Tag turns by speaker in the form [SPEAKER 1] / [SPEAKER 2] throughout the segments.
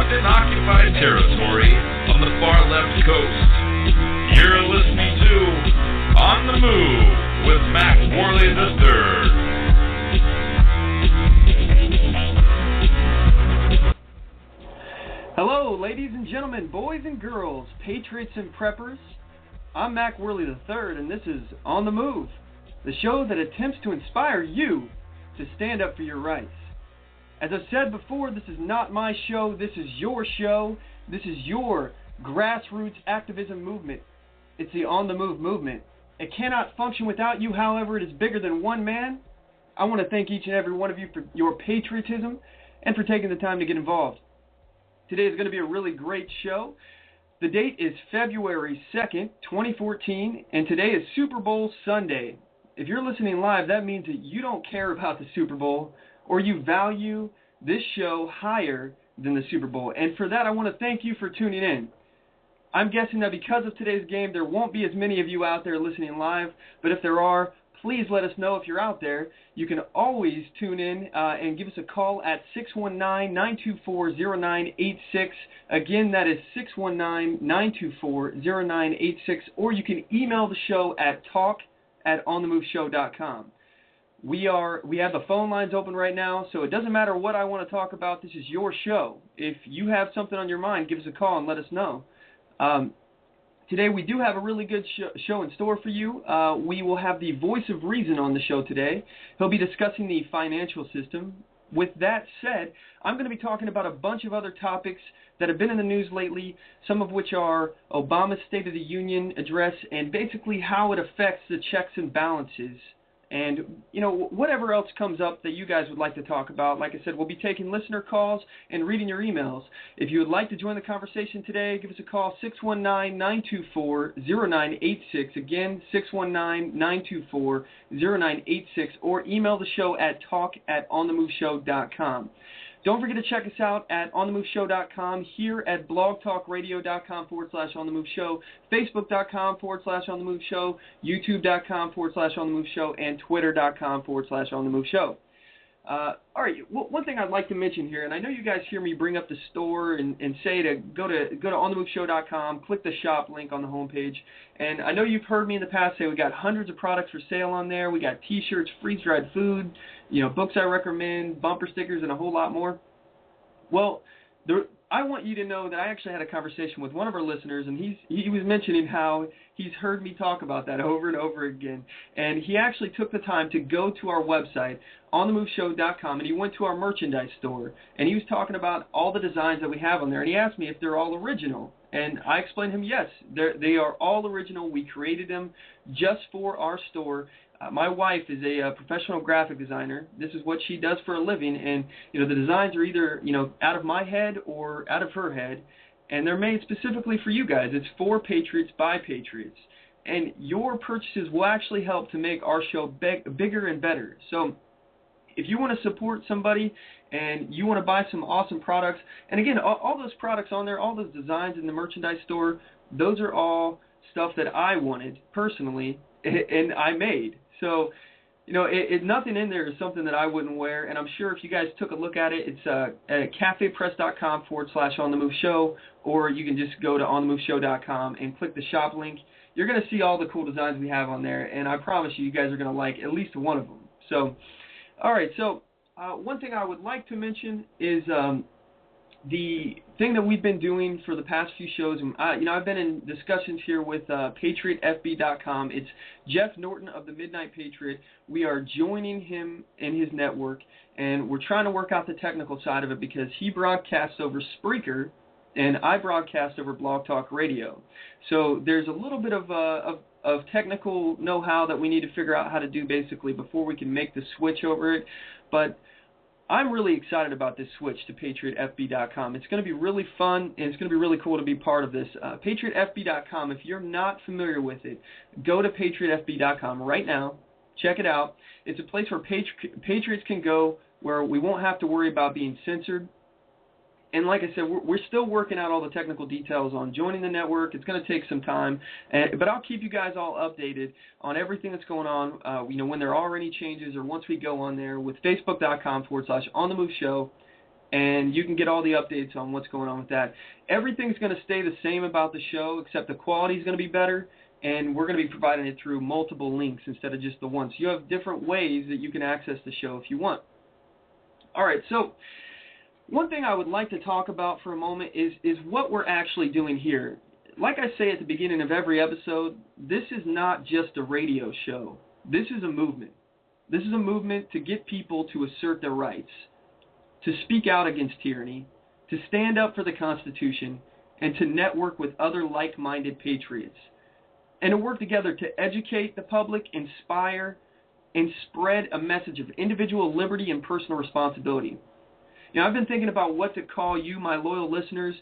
[SPEAKER 1] often occupied territory on the far left coast. You're listening to On the Move with Mack, Worley III.
[SPEAKER 2] Hello, ladies and gentlemen, boys and girls, patriots and preppers. I'm Mack, Worley III, and this is On the Move, the show that attempts to inspire you to stand up for your rights. As I've said before, this is not my show, this is your show. This is your grassroots activism movement. It's the On the Move movement. It cannot function without you, however, it is bigger than one man. I want to thank each and every one of you for your patriotism and for taking the time to get involved. Today is going to be a really great show. The date is February 2nd, 2014, and today is Super Bowl Sunday. If you're listening live, that means that you don't care about the Super Bowl or you value this show higher than the Super Bowl. And for that, I want to thank you for tuning in. I'm guessing that because of today's game, there won't be as many of you out there listening live, but if there are, please let us know if you're out there. You can always tune in and give us a call at 619-924-0986. Again, that is 619-924-0986. Or you can email the show at talk@onthemoveshow.com. We have the phone lines open right now, so it doesn't matter what I want to talk about. This is your show. If you have something on your mind, give us a call and let us know. Today we do have a really good show in store for you. We will have the voice of reason on the show today. He'll be discussing the financial system. With that said, I'm going to be talking about a bunch of other topics that have been in the news lately, some of which are Obama's State of the Union address and basically how it affects the checks and balances. And, you know, whatever else comes up that you guys would like to talk about. Like I said, we'll be taking listener calls and reading your emails. If you would like to join the conversation today, give us a call, 619-924-0986. Again, 619-924-0986. Or email the show at talk@onthemoveshow.com. Don't forget to check us out at onthemoveshow.com, here at blogtalkradio.com/onthemoveshow, facebook.com/onthemoveshow, youtube.com/onthemoveshow, and twitter.com/onthemoveshow. All right, one thing I'd like to mention here, and I know you guys hear me bring up the store and say to go to onthemoveshow.com, click the shop link on the homepage, and I know you've heard me in the past say we got hundreds of products for sale on there. We got T-shirts, freeze-dried food, books I recommend, bumper stickers, and a whole lot more. Well, I want you to know that I actually had a conversation with one of our listeners, and he was mentioning how he's heard me talk about that over and over again. And he actually took the time to go to our website, onthemoveshow.com, and he went to our merchandise store, and he was talking about all the designs that we have on there, and he asked me if they're all original. And I explained to him, yes, they are all original. We created them just for our store. My wife is a professional graphic designer. This is what she does for a living, and the designs are either out of my head or out of her head, and they're made specifically for you guys. It's for Patriots by Patriots, and your purchases will actually help to make our show bigger and better. So if you want to support somebody and you want to buy some awesome products, and again, all those products on there, all those designs in the merchandise store, those are all stuff that I wanted personally and I made. So, nothing in there is something that I wouldn't wear, and I'm sure if you guys took a look at it, it's at cafepress.com/onthemoveshow, or you can just go to onthemoveshow.com and click the shop link. You're going to see all the cool designs we have on there, and I promise you guys are going to like at least one of them. So, all right, so one thing I would like to mention is the thing that we've been doing for the past few shows. I've been in discussions here with PatriotFB.com. It's Jeff Norton of the Midnight Patriot. We are joining him in his network, and we're trying to work out the technical side of it because he broadcasts over Spreaker, and I broadcast over Blog Talk Radio. So there's a little bit of technical know-how that we need to figure out how to do basically before we can make the switch over it. But I'm really excited about this switch to PatriotFB.com. It's going to be really fun, and it's going to be really cool to be part of this. PatriotFB.com, if you're not familiar with it, go to PatriotFB.com right now. Check it out. It's a place where Patriots can go where we won't have to worry about being censored. And like I said, we're still working out all the technical details on joining the network. It's going to take some time, but I'll keep you guys all updated on everything that's going on, when there are any changes or once we go on there with Facebook.com/OnTheMoveShow. and you can get all the updates on what's going on with that. Everything's going to stay the same about the show, except the quality is going to be better, and we're going to be providing it through multiple links instead of just the one. So you have different ways that you can access the show if you want. All right, so one thing I would like to talk about for a moment is what we're actually doing here. Like I say at the beginning of every episode, this is not just a radio show. This is a movement. This is a movement to get people to assert their rights, to speak out against tyranny, to stand up for the Constitution, and to network with other like-minded patriots, and to work together to educate the public, inspire, and spread a message of individual liberty and personal responsibility. You know, I've been thinking about what to call you, my loyal listeners,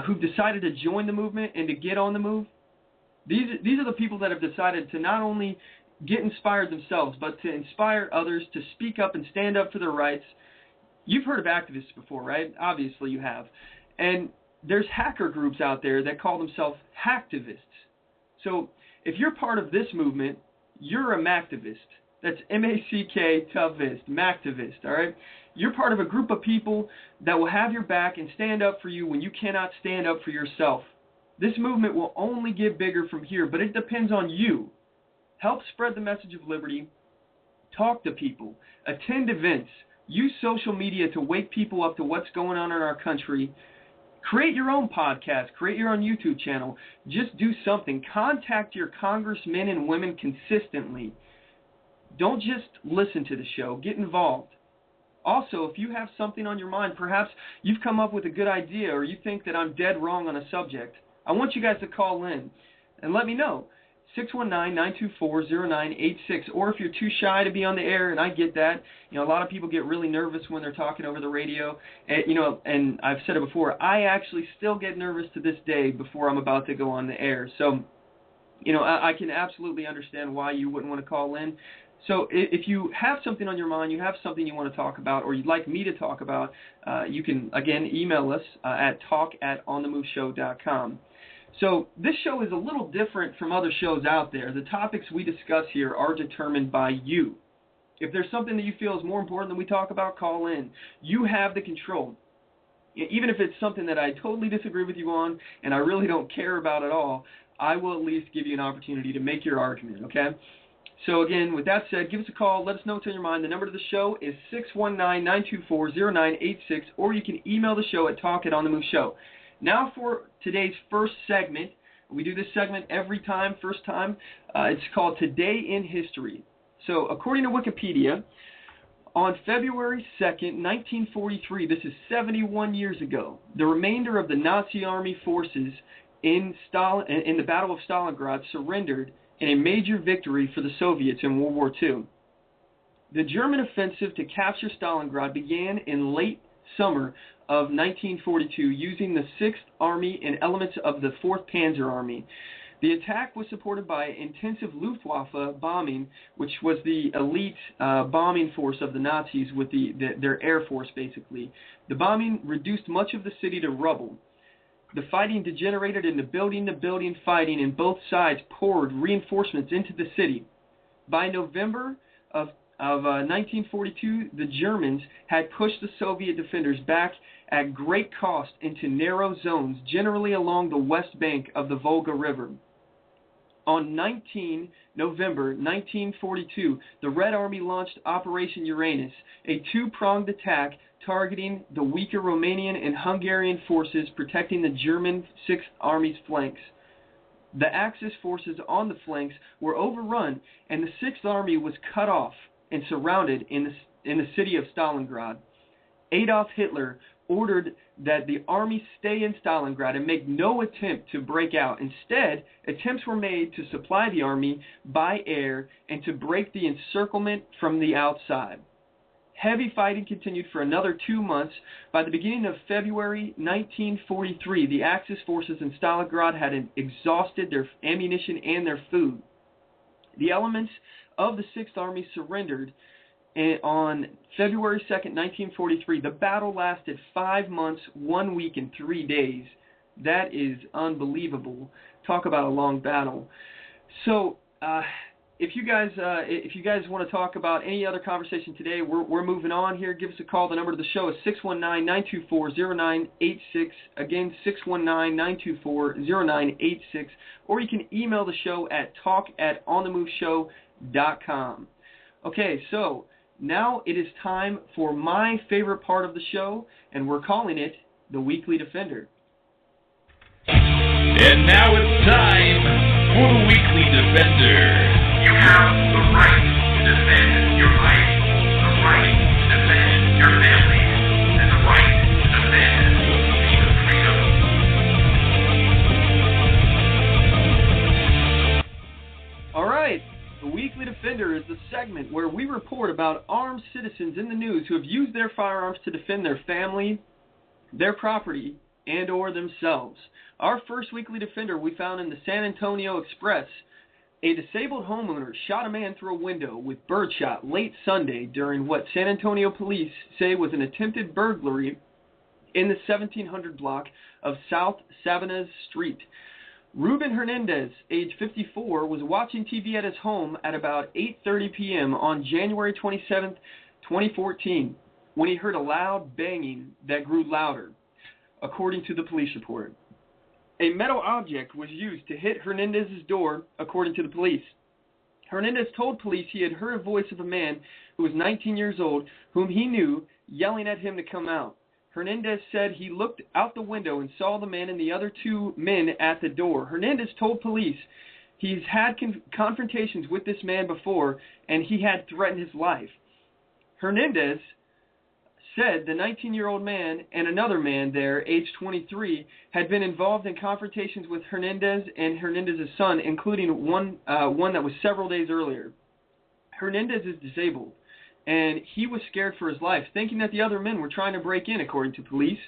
[SPEAKER 2] who've decided to join the movement and to get on the move. These are the people that have decided to not only get inspired themselves, but to inspire others to speak up and stand up for their rights. You've heard of activists before, right? Obviously you have. And there's hacker groups out there that call themselves hacktivists. So if you're part of this movement, you're a Macktivist. That's M-A-C-K-tivist, Macktivist, all right? You're part of a group of people that will have your back and stand up for you when you cannot stand up for yourself. This movement will only get bigger from here, but it depends on you. Help spread the message of liberty. Talk to people. Attend events. Use social media to wake people up to what's going on in our country. Create your own podcast. Create your own YouTube channel. Just do something. Contact your congressmen and women consistently. Don't just listen to the show. Get involved. Also, if you have something on your mind, perhaps you've come up with a good idea or you think that I'm dead wrong on a subject, I want you guys to call in and let me know. 619-924-0986. Or if you're too shy to be on the air, and I get that, you know, a lot of people get really nervous when they're talking over the radio. And, you know, and I've said it before, I actually still get nervous to this day before I'm about to go on the air. So, you know, I can absolutely understand why you wouldn't want to call in. So if you have something on your mind, you have something you want to talk about, or you'd like me to talk about, you can, again, email us at talk@onthemoveshow.com. So this show is a little different from other shows out there. The topics we discuss here are determined by you. If there's something that you feel is more important than we talk about, call in. You have the control. Even if it's something that I totally disagree with you on and I really don't care about at all, I will at least give you an opportunity to make your argument, okay? So again, with that said, give us a call. Let us know what's on your mind. The number to the show is 619-924-0986, or you can email the show at talk@onthemoveshow. Now for today's first segment. We do this segment every time, first time. It's called Today in History. So according to Wikipedia, on February 2nd, 1943, this is 71 years ago, the remainder of the Nazi army forces in the Battle of Stalingrad surrendered in a major victory for the Soviets in World War II. The German offensive to capture Stalingrad began in late summer of 1942 using the 6th Army and elements of the 4th Panzer Army. The attack was supported by intensive Luftwaffe bombing, which was the elite bombing force of the Nazis with their air force, basically. The bombing reduced much of the city to rubble. The fighting degenerated into building-to-building fighting, and both sides poured reinforcements into the city. By November of 1942, the Germans had pushed the Soviet defenders back at great cost into narrow zones, generally along the west bank of the Volga River. On 19 November 1942, the Red Army launched Operation Uranus, a two-pronged attack targeting the weaker Romanian and Hungarian forces protecting the German 6th Army's flanks. The Axis forces on the flanks were overrun, and the 6th Army was cut off and surrounded in the city of Stalingrad. Adolf Hitler ordered that the army stay in Stalingrad and make no attempt to break out. Instead, attempts were made to supply the army by air and to break the encirclement from the outside. Heavy fighting continued for another 2 months. By the beginning of February 1943, the Axis forces in Stalingrad had exhausted their ammunition and their food. The elements of the 6th Army surrendered on February 2nd, 1943. The battle lasted 5 months, 1 week, and 3 days. That is unbelievable. Talk about a long battle. So, if you guys want to talk about any other conversation today, we're moving on here. Give us a call. The number to the show is 619-924-0986. Again, 619-924-0986. Or you can email the show at talk@onthemoveshow.com. Okay, so now it is time for my favorite part of the show, and we're calling it the Weekly Defender.
[SPEAKER 1] And now it's time for the Weekly Defender. You have the right to defend your life, the right to defend your family, and the right to defend your freedom.
[SPEAKER 2] All right. The Weekly Defender is the segment where we report about armed citizens in the news who have used their firearms to defend their family, their property, and or themselves. Our first Weekly Defender we found in the San Antonio Express. A disabled homeowner shot a man through a window with birdshot late Sunday during what San Antonio police say was an attempted burglary in the 1700 block of South Savanez Street. Ruben Hernandez, age 54, was watching TV at his home at about 8:30 p.m. on January 27, 2014, when he heard a loud banging that grew louder, according to the police report. A metal object was used to hit Hernandez's door, according to the police. Hernandez told police he had heard a voice of a man who was 19 years old, whom he knew, yelling at him to come out. Hernandez said he looked out the window and saw the man and the other two men at the door. Hernandez told police he's had confrontations with this man before, and he had threatened his life. Hernandez said the 19-year-old man and another man there, age 23, had been involved in confrontations with Hernandez and Hernandez's son, including one that was several days earlier. Hernandez is disabled, and he was scared for his life, thinking that the other men were trying to break in, according to police.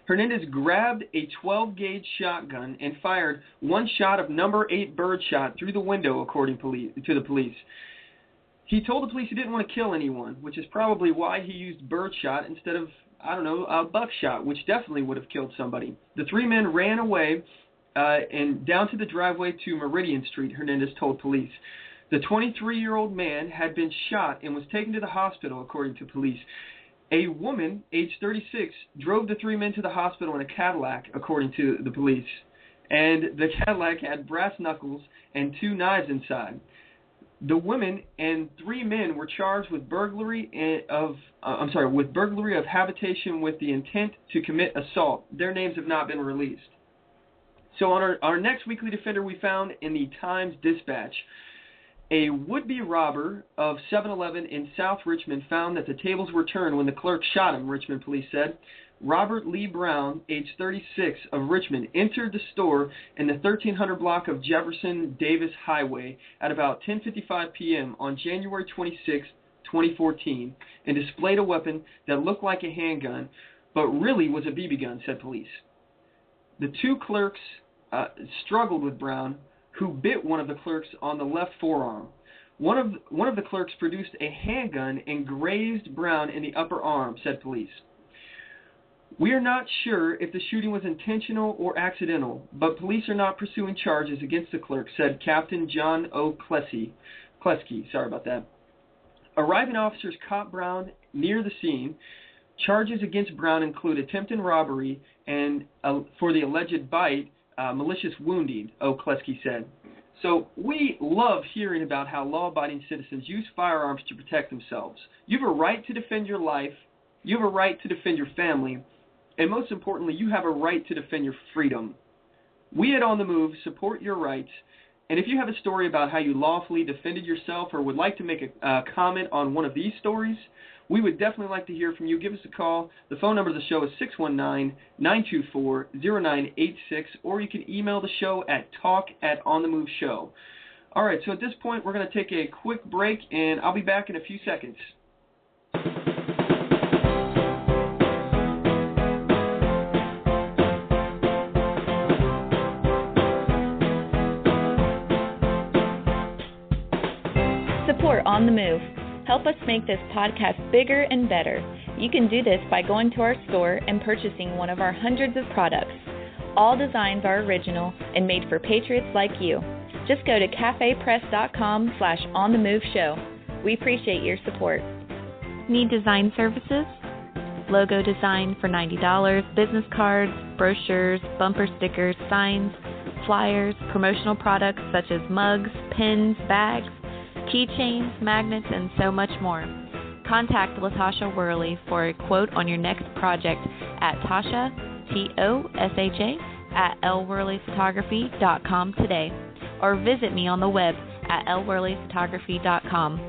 [SPEAKER 2] Hernandez grabbed a 12-gauge shotgun and fired one shot of number 8 birdshot through the window, according to the police. He told the police he didn't want to kill anyone, which is probably why he used birdshot instead of, buckshot, which definitely would have killed somebody. The three men ran away and down to the driveway to Meridian Street, Hernandez told police. The 23-year-old man had been shot and was taken to the hospital, according to police. A woman, age 36, drove the three men to the hospital in a Cadillac, according to the police. And the Cadillac had brass knuckles and 2 knives inside. The women and 3 men were charged with burglary of habitation with the intent to commit assault. Their names have not been released. So on our next Weekly Defender we found in the Times-Dispatch, a would-be robber of 7-Eleven in South Richmond found that the tables were turned when the clerk shot him, Richmond police said. Robert Lee Brown, age 36, of Richmond, entered the store in the 1300 block of Jefferson Davis Highway at about 10:55 p.m. on January 26, 2014, and displayed a weapon that looked like a handgun, but really was a BB gun, said police. The 2 clerks struggled with Brown, who bit one of the clerks on the left forearm. One of the clerks produced a handgun and grazed Brown in the upper arm, said police. We are not sure if the shooting was intentional or accidental, but police are not pursuing charges against the clerk, said Captain John O. Klesky. Sorry about that. Arriving officers caught Brown near the scene. Charges against Brown include attempted robbery and, for the alleged bite, malicious wounding, O. Klesky said. So we love hearing about how law-abiding citizens use firearms to protect themselves. You have a right to defend your life. You have a right to defend your family. And most importantly, you have a right to defend your freedom. We at On the Move support your rights. And if you have a story about how you lawfully defended yourself or would like to make a comment on one of these stories, we would definitely like to hear from you. Give us a call. The phone number of the show is 619-924-0986, or you can email the show at talk@onthemoveshow. All right, so at this point, we're going to take a quick break, and I'll be back in a few seconds.
[SPEAKER 3] Support On the Move. Help us make this podcast bigger and better. You can do this by going to our store and purchasing one of our hundreds of products. All designs are original and made for patriots like you. Just go to cafepress.com/onthemoveshow. We appreciate your support. Need design services? Logo design for $90, business cards, brochures, bumper stickers, signs, flyers, promotional products such as mugs, pins, bags, keychains, magnets, and so much more. Contact LaTasha Worley for a quote on your next project at Tasha, Tosha, at lworleyphotography.com today, or visit me on the web at lworleyphotography.com,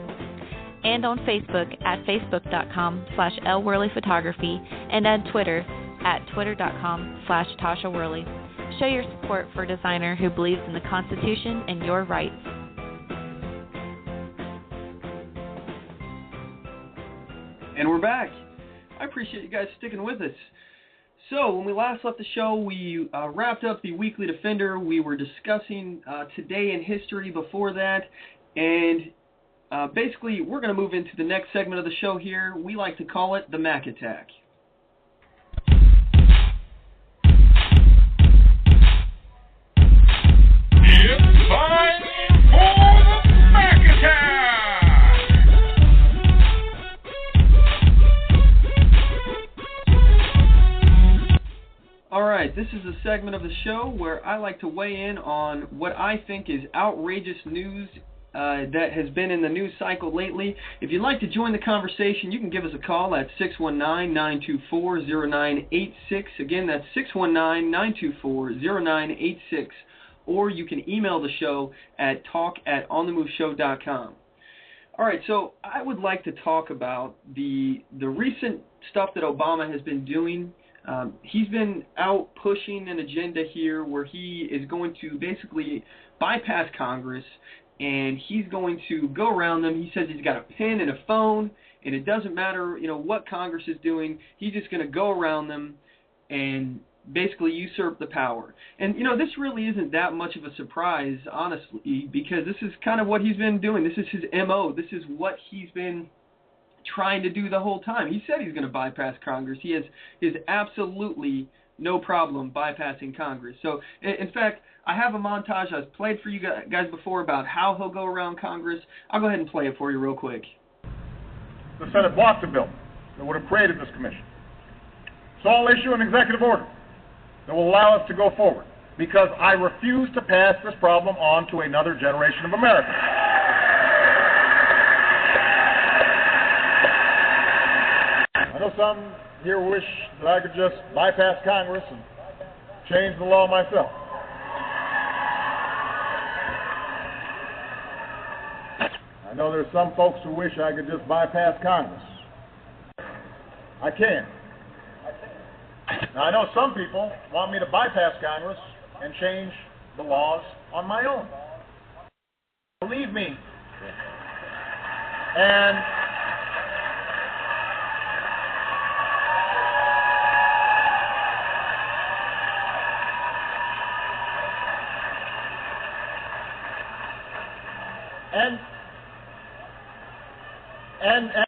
[SPEAKER 3] and on Facebook at facebook.com/lworleyphotography, and on Twitter at twitter.com/Tasha Worley. Show your support for a designer who believes in the Constitution and your rights.
[SPEAKER 2] And we're back. I appreciate you guys sticking with us. So, when we last left the show, we wrapped up the Weekly Defender. We were discussing today in history before that. And basically, we're going to move into the next segment of the show here. We like to call it the Mack Attack.
[SPEAKER 1] It's time for the Mack Attack!
[SPEAKER 2] All right, this is a segment of the show where I like to weigh in on what I think is outrageous news that has been in the news cycle lately. If you'd like to join the conversation, you can give us a call at 619-924-0986. Again, that's 619-924-0986. Or you can email the show at talk@onthemoveshow.com. All right, so I would like to talk about the recent stuff that Obama has been doing. He's been out pushing an agenda here where he is going to basically bypass Congress, and he's going to go around them. He says he's got a pen and a phone, and it doesn't matter, what Congress is doing. He's just going to go around them and basically usurp the power. And, this really isn't that much of a surprise, honestly, because this is kind of what he's been doing. This is his MO. This is what he's been trying to do the whole time. He said he's going to bypass Congress. He has absolutely no problem bypassing Congress. So, in fact, I have a montage I've played for you guys before about how he'll go around Congress. I'll go ahead and play it for you real quick.
[SPEAKER 4] The Senate blocked a bill that would have created this commission. So I'll issue an executive order that will allow us to go forward, because I refuse to pass this problem on to another generation of Americans. I know some here wish that I could just bypass Congress and change the law myself. I know there's some folks who wish I could just bypass Congress. I can't. Now, I know some people want me to bypass Congress and change the laws on my own. Believe me. And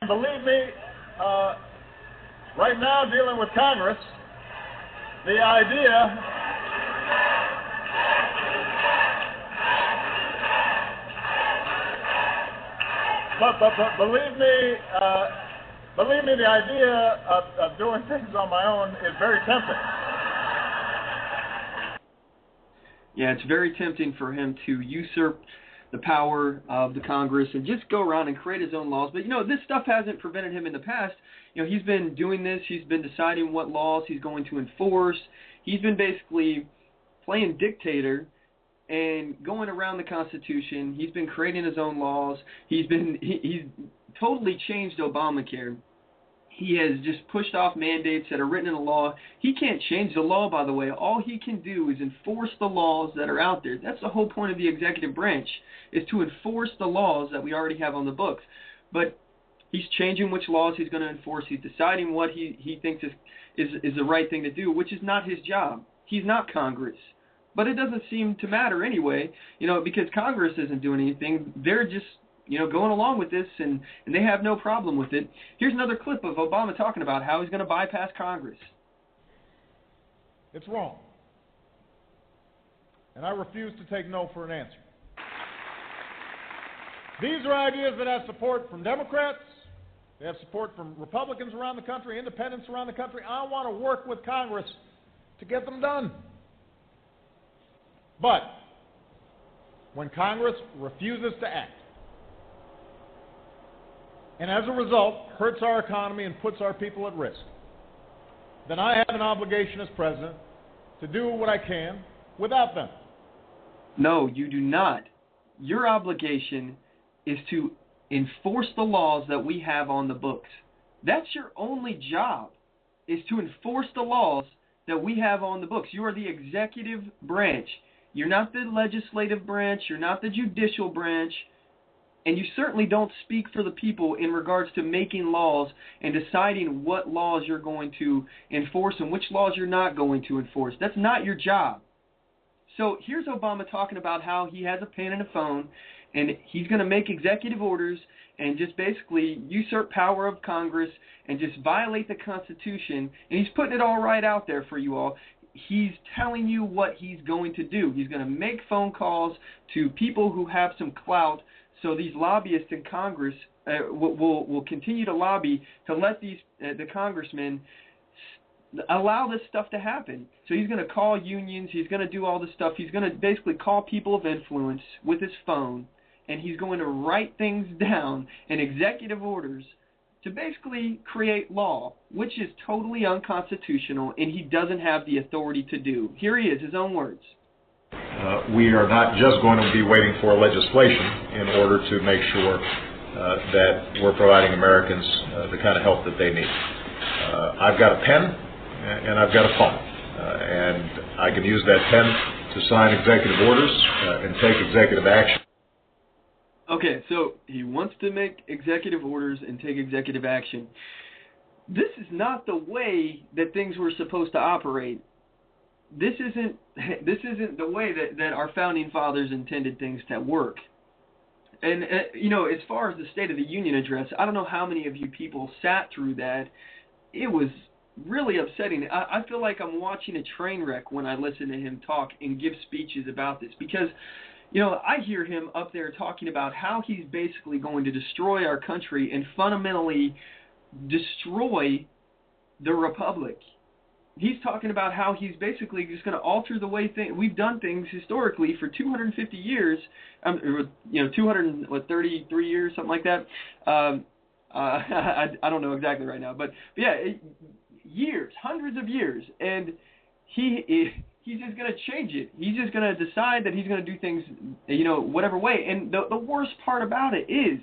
[SPEAKER 4] believe me, right now dealing with Congress, the idea but believe me, the idea of doing things on my own is very tempting.
[SPEAKER 2] Yeah, it's very tempting for him to usurp the power of the Congress and just go around and create his own laws. But, this stuff hasn't prevented him in the past. He's been doing this. He's been deciding what laws he's going to enforce. He's been basically playing dictator and going around the Constitution. He's been creating his own laws. He's totally changed Obamacare. He has just pushed off mandates that are written in the law. He can't change the law, by the way. All he can do is enforce the laws that are out there. That's the whole point of the executive branch, is to enforce the laws that we already have on the books. But he's changing which laws he's going to enforce. He's deciding what he thinks is the right thing to do, which is not his job. He's not Congress. But it doesn't seem to matter anyway, because Congress isn't doing anything. They're just going along with this, and they have no problem with it. Here's another clip of Obama talking about how he's going to bypass Congress.
[SPEAKER 4] It's wrong. And I refuse to take no for an answer. These are ideas that have support from Democrats. They have support from Republicans around the country, independents around the country. I want to work with Congress to get them done. But when Congress refuses to act, and as a result hurts our economy and puts our people at risk, then I have an obligation as president to do what I can without them.
[SPEAKER 2] No, you do not. Your obligation is to enforce the laws that we have on the books. That's your only job, is to enforce the laws that we have on the books. You are the executive branch. You're not the legislative branch. You're not the judicial branch. And you certainly don't speak for the people in regards to making laws and deciding what laws you're going to enforce and which laws you're not going to enforce. That's not your job. So here's Obama talking about how he has a pen and a phone, and he's going to make executive orders and just basically usurp power of Congress and just violate the Constitution. And he's putting it all right out there for you all. He's telling you what he's going to do. He's going to make phone calls to people who have some clout, so these lobbyists in Congress will continue to lobby to let these the congressmen allow this stuff to happen. So he's going to call unions. He's going to do all this stuff. He's going to basically call people of influence with his phone, and he's going to write things down in executive orders to basically create law, which is totally unconstitutional, and he doesn't have the authority to do. Here he is, his own words.
[SPEAKER 4] We are not just going to be waiting for legislation in order to make sure that we're providing Americans the kind of help that they need. I've got a pen and I've got a phone, and I can use that pen to sign executive orders and take executive action.
[SPEAKER 2] Okay, so he wants to make executive orders and take executive action. This is not the way that things were supposed to operate. This isn't the way that our founding fathers intended things to work. And, as far as the State of the Union address, I don't know how many of you people sat through that. It was really upsetting. I feel like I'm watching a train wreck when I listen to him talk and give speeches about this because, I hear him up there talking about how he's basically going to destroy our country and fundamentally destroy the republic. He's talking about how he's basically just going to alter the way we've done things historically for 250 years, 233 years, something like that. I don't know exactly right now, but yeah, years, hundreds of years, and he's just going to change it. He's just going to decide that he's going to do things, whatever way. And the worst part about it is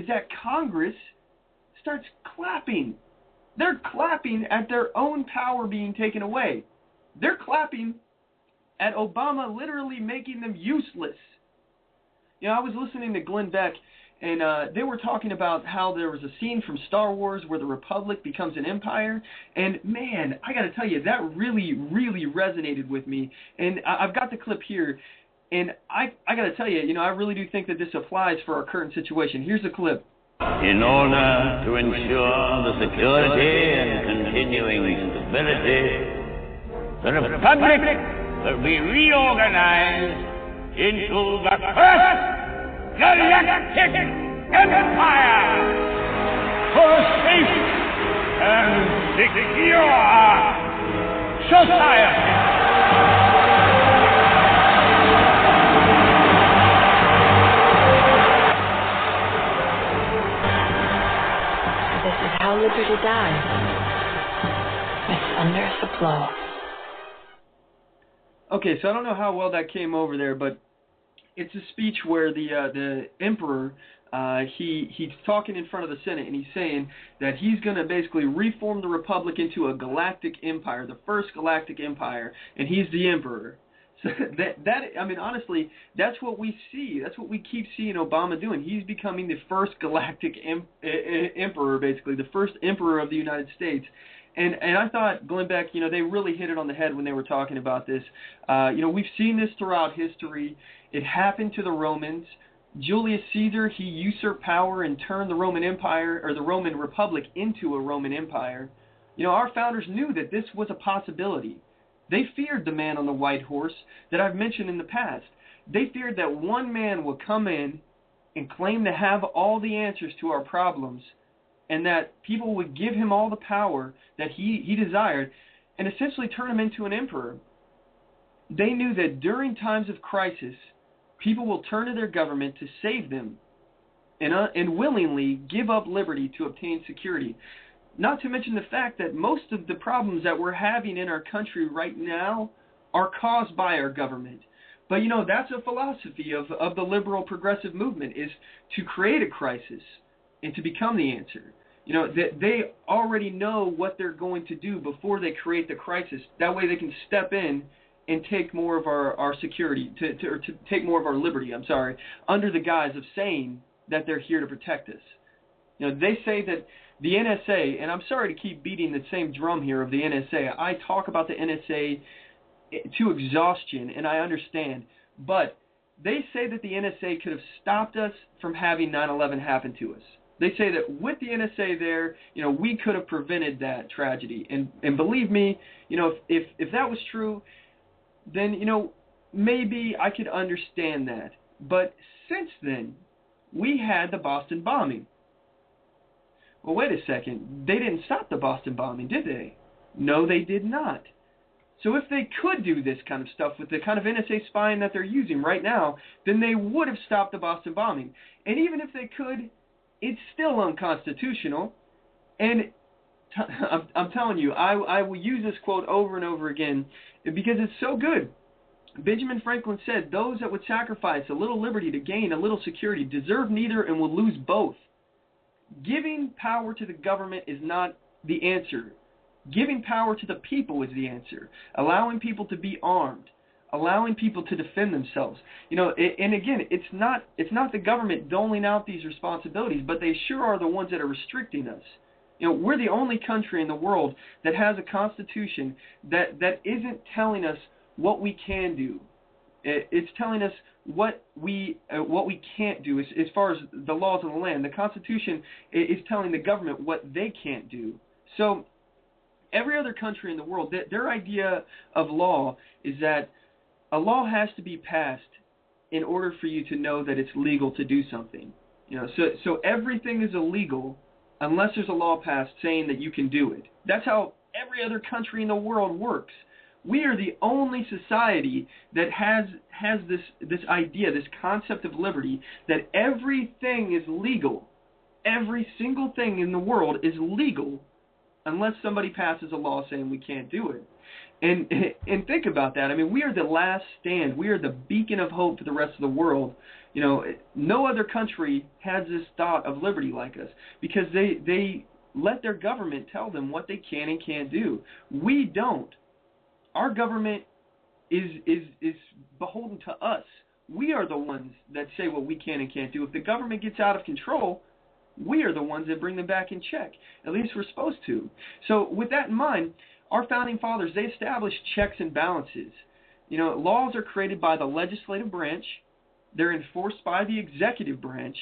[SPEAKER 2] that Congress starts clapping. They're clapping at their own power being taken away. They're clapping at Obama literally making them useless. I was listening to Glenn Beck, and they were talking about how there was a scene from Star Wars where the Republic becomes an empire. And, man, I got to tell you, that really, really resonated with me. And I've got the clip here. And I got to tell you, I really do think that this applies for our current situation. Here's the clip.
[SPEAKER 5] In order to ensure the security and continuing stability, the Republic will be reorganized into the first galactic empire for safe and secure society.
[SPEAKER 6] How liberty dies, with thunderous applause.
[SPEAKER 2] Okay, so I don't know how well that came over there, but it's a speech where the emperor, he's talking in front of the Senate, and he's saying that he's going to basically reform the republic into a galactic empire, the first galactic empire, and he's the emperor. So honestly, that's what we see. That's what we keep seeing Obama doing. He's becoming the first galactic emperor, basically, the first emperor of the United States. And I thought Glenn Beck, they really hit it on the head when they were talking about this. We've seen this throughout history. It happened to the Romans. Julius Caesar, he usurped power and turned the Roman Empire, or the Roman Republic, into a Roman Empire. Our founders knew that this was a possibility. They feared the man on the white horse that I've mentioned in the past. They feared that one man would come in and claim to have all the answers to our problems, and that people would give him all the power that he desired and essentially turn him into an emperor. They knew that during times of crisis, people will turn to their government to save them and willingly give up liberty to obtain security. Not to mention the fact that most of the problems that we're having in our country right now are caused by our government. But, you know, that's a philosophy of the liberal progressive movement, is to create a crisis and to become the answer. You know, they already know what they're going to do before they create the crisis. That way they can step in and take more of our security, to take more of our liberty, under the guise of saying that they're here to protect us. You know, they say that the NSA, and I'm sorry to keep beating the same drum here of the NSA. I talk about the NSA to exhaustion, and I understand. But they say that the NSA could have stopped us from having 9/11 happen to us. They say that with the NSA there, you know, we could have prevented that tragedy. And believe me, you know, if that was true, then, you know, maybe I could understand that. But since then, we had the Boston bombing. Well, wait a second. They didn't stop the Boston bombing, did they? No, they did not. So if they could do this kind of stuff with the kind of NSA spying that they're using right now, then they would have stopped the Boston bombing. And even if they could, it's still unconstitutional. And I'm telling you, I will use this quote over and over again because it's so good. Benjamin Franklin said, "Those that would sacrifice a little liberty to gain a little security deserve neither and will lose both." Giving power to the government is not the answer. Giving power to the people is the answer. Allowing people to be armed. Allowing people to defend themselves. You know, and again, it's not the government doling out these responsibilities, but they sure are the ones that are restricting us. You know, we're the only country in the world that has a constitution that isn't telling us what we can do. It's telling us what we can't do as far as the laws of the land. The Constitution is telling the government what they can't do. So every other country in the world, their idea of law is that a law has to be passed in order for you to know that it's legal to do something. You know, so everything is illegal unless there's a law passed saying that you can do it. That's how every other country in the world works. We are the only society that has this idea, this concept of liberty, that everything is legal. Every single thing in the world is legal unless somebody passes a law saying we can't do it. And think about that. I mean, we are the last stand. We are the beacon of hope for the rest of the world. You know, no other country has this thought of liberty like us because they let their government tell them what they can and can't do. We don't. Our government is beholden to us. We are the ones that say what we can and can't do. If the government gets out of control, we are the ones that bring them back in check. At least we're supposed to. So with that in mind, our founding fathers, they established checks and balances. You know, laws are created by the legislative branch. They're enforced by the executive branch.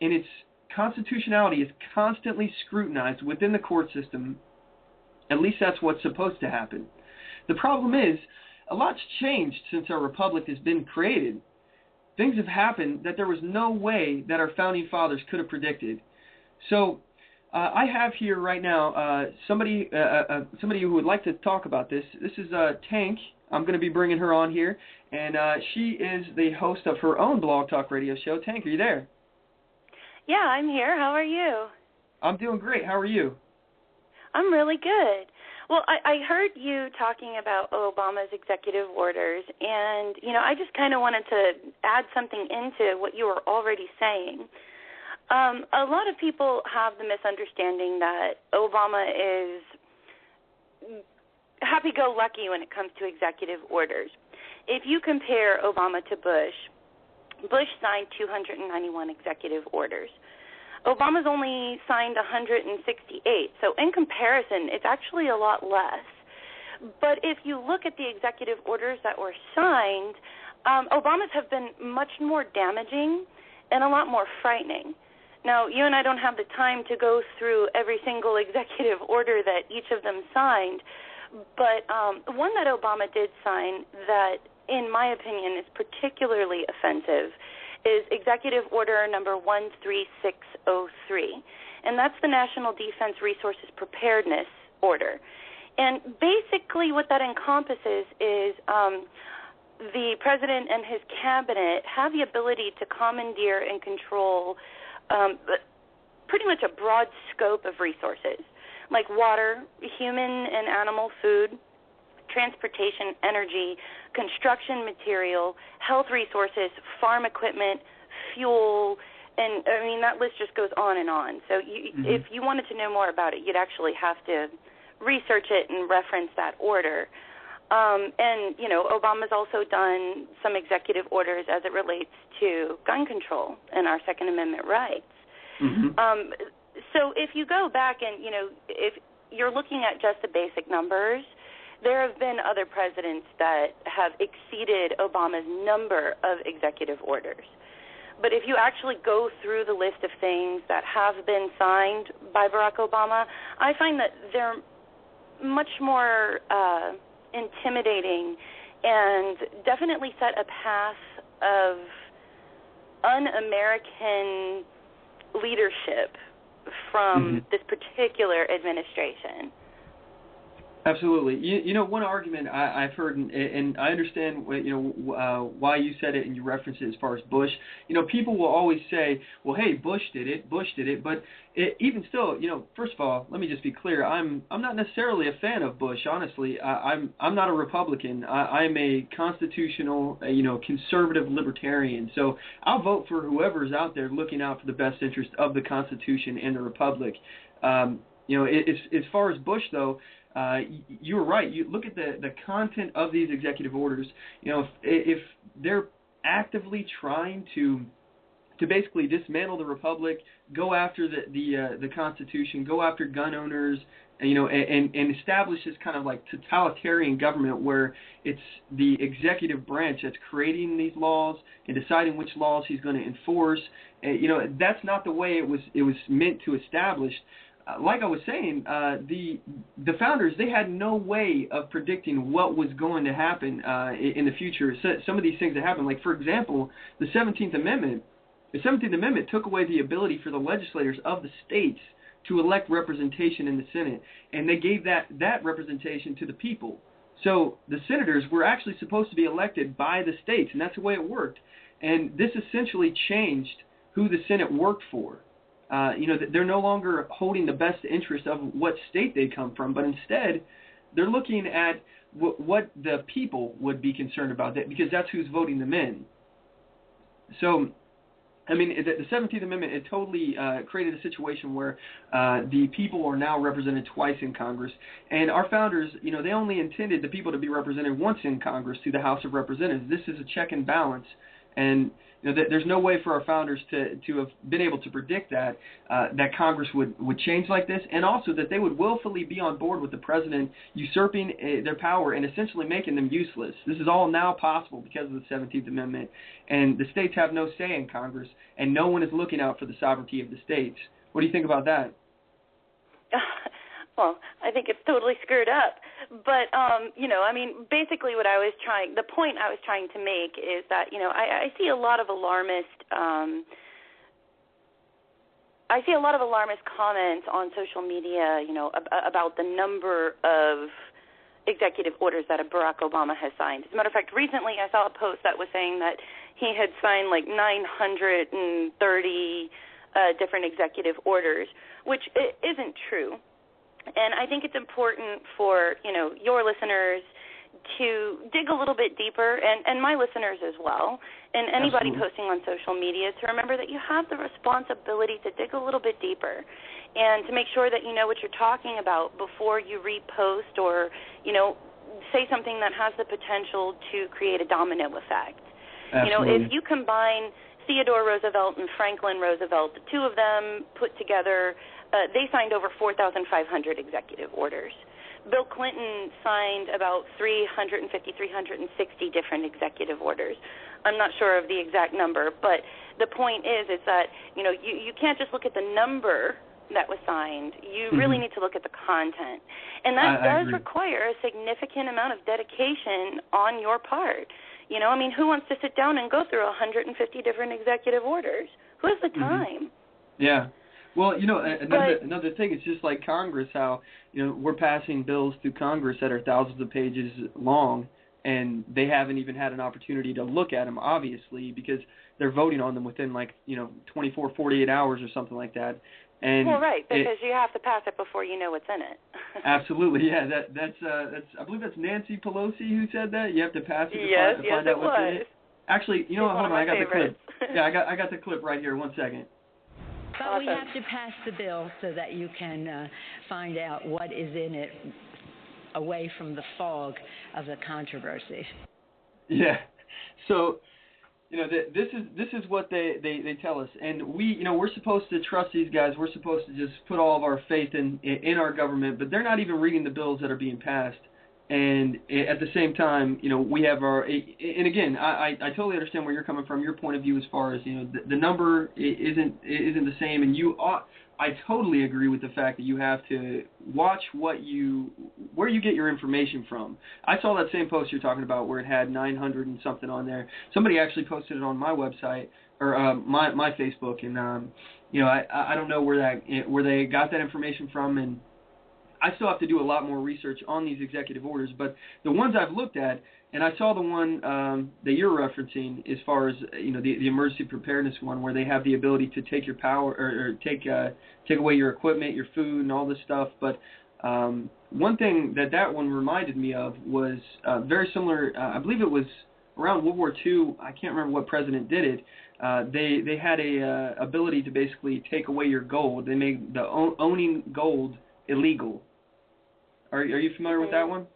[SPEAKER 2] And its constitutionality is constantly scrutinized within the court system. At least that's what's supposed to happen. The problem is, a lot's changed since our republic has been created. Things have happened that there was no way that our founding fathers could have predicted. So I have here right now somebody who would like to talk about this. This is Tank. I'm going to be bringing her on here, and she is the host of her own blog talk radio show. Tank, are you there?
[SPEAKER 7] Yeah, I'm here. How are you?
[SPEAKER 2] I'm doing great. How are you?
[SPEAKER 7] I'm really good. Well, I heard you talking about Obama's executive orders, and, you know, I just kind of wanted to add something into what you were already saying. A lot of people have the misunderstanding that Obama is happy-go-lucky when it comes to executive orders. If you compare Obama to Bush signed 291 executive orders. Obama's only signed 168. So in comparison, it's actually a lot less. But if you look at the executive orders that were signed, Obama's have been much more damaging and a lot more frightening. Now, you and I don't have the time to go through every single executive order that each of them signed, but one that Obama did sign that, in my opinion, is particularly offensive is Executive Order number 13603, and that's the National Defense Resources Preparedness Order. And basically what that encompasses is the President and his cabinet have the ability to commandeer and control pretty much a broad scope of resources, like water, human and animal food, transportation, energy, construction material, health resources, farm equipment, fuel, and, I mean, that list just goes on and on. So if you wanted to know more about it, you'd actually have to research it and reference that order. And, you know, Obama's also done some executive orders as it relates to gun control and our Second Amendment rights. So if you go back and, you know, if you're looking at just the basic numbers, there have been other presidents that have exceeded Obama's number of executive orders. But if you actually go through the list of things that have been signed by Barack Obama, I find that they're much more intimidating and definitely set a path of un-American leadership from this particular administration.
[SPEAKER 2] Absolutely. You know, one argument I've heard, and I understand, you know, why you said it and you referenced it as far as Bush. You know, people will always say, well, hey, Bush did it, but even still, you know, first of all, let me just be clear. I'm not necessarily a fan of Bush, honestly. I'm not a Republican. I'm a constitutional, you know, conservative libertarian. So I'll vote for whoever's out there looking out for the best interest of the Constitution and the Republic. You know, as far as Bush, though, you're right. You look at the content of these executive orders. You know, if they're actively trying to basically dismantle the republic, go after the Constitution, go after gun owners, you know, and establish this kind of like totalitarian government where it's the executive branch that's creating these laws and deciding which laws he's going to enforce. You know, that's not the way it was meant to establish. Like I was saying, the founders, they had no way of predicting what was going to happen in the future. So some of these things that happened, like, for example, the 17th Amendment. The 17th Amendment took away the ability for the legislators of the states to elect representation in the Senate, and they gave that representation to the people. So the senators were actually supposed to be elected by the states, and that's the way it worked. And this essentially changed who the Senate worked for. You know, they're no longer holding the best interest of what state they come from, but instead they're looking at what the people would be concerned about, because that's who's voting them in. So, I mean, the 17th Amendment, it totally created a situation where the people are now represented twice in Congress. And our founders, you know, they only intended the people to be represented once in Congress through the House of Representatives. This is a check and balance. And you know, there's no way for our founders to have been able to predict that Congress would change like this, and also that they would willfully be on board with the president usurping their power and essentially making them useless. This is all now possible because of the 17th Amendment, and the states have no say in Congress, and no one is looking out for the sovereignty of the states. What do you think about that?
[SPEAKER 7] Well, I think it's totally screwed up. But, you know, I mean, basically the point I was trying to make is that, you know, I see a lot of alarmist comments on social media, you know, about the number of executive orders that Barack Obama has signed. As a matter of fact, recently I saw a post that was saying that he had signed like 930 different executive orders, which isn't true. And I think it's important for, you know, your listeners to dig a little bit deeper, and my listeners as well, and anybody posting on social media, to remember that you have the responsibility to dig a little bit deeper and to make sure that you know what you're talking about before you repost or, you know, say something that has the potential to create a domino effect. Absolutely. You know, if you combine Theodore Roosevelt and Franklin Roosevelt, the two of them put together, they signed over 4,500 executive orders. Bill Clinton signed about 350, 360 different executive orders. I'm not sure of the exact number, but the point is that, you know, you can't just look at the number that was signed. You really need to look at the content. And that does require a significant amount of dedication on your part. You know, I mean, who wants to sit down and go through 150 different executive orders? Who has the time?
[SPEAKER 2] Yeah. Well, you know, another thing, it's just like Congress, how, you know, we're passing bills through Congress that are thousands of pages long, and they haven't even had an opportunity to look at them, obviously, because they're voting on them within, like, you know, 24, 48 hours or something like that. And
[SPEAKER 7] well, right, because you have to pass it before you know what's in it.
[SPEAKER 2] Absolutely, yeah. That's I believe that's Nancy Pelosi who said that. You have to pass it to find out what's in it. Actually, you know what? Hold on, I got the clip. Yeah, I got the clip right here. 1 second.
[SPEAKER 8] But we have to pass the bill so that you can find out what is in it, away from the fog of the controversy. Yeah.
[SPEAKER 2] So, you know, this is what they tell us, and we're supposed to trust these guys. We're supposed to just put all of our faith in our government, but they're not even reading the bills that are being passed. And at the same time, you know, we have our, and again, I totally understand where you're coming from, your point of view as far as, you know, the number isn't the same, and I totally agree with the fact that you have to watch where you get your information from. I saw that same post you're talking about where it had 900 and something on there. Somebody actually posted it on my website, or my Facebook, and you know, I don't know where they got that information from, and I still have to do a lot more research on these executive orders, but the ones I've looked at, and I saw the one that you're referencing as far as, you know, the emergency preparedness one, where they have the ability to take your power or take away your equipment, your food, and all this stuff. But one thing that one reminded me of was very similar. I believe it was around World War II. I can't remember what president did it. They had a ability to basically take away your gold. They made the owning gold illegal. Are you familiar with that one?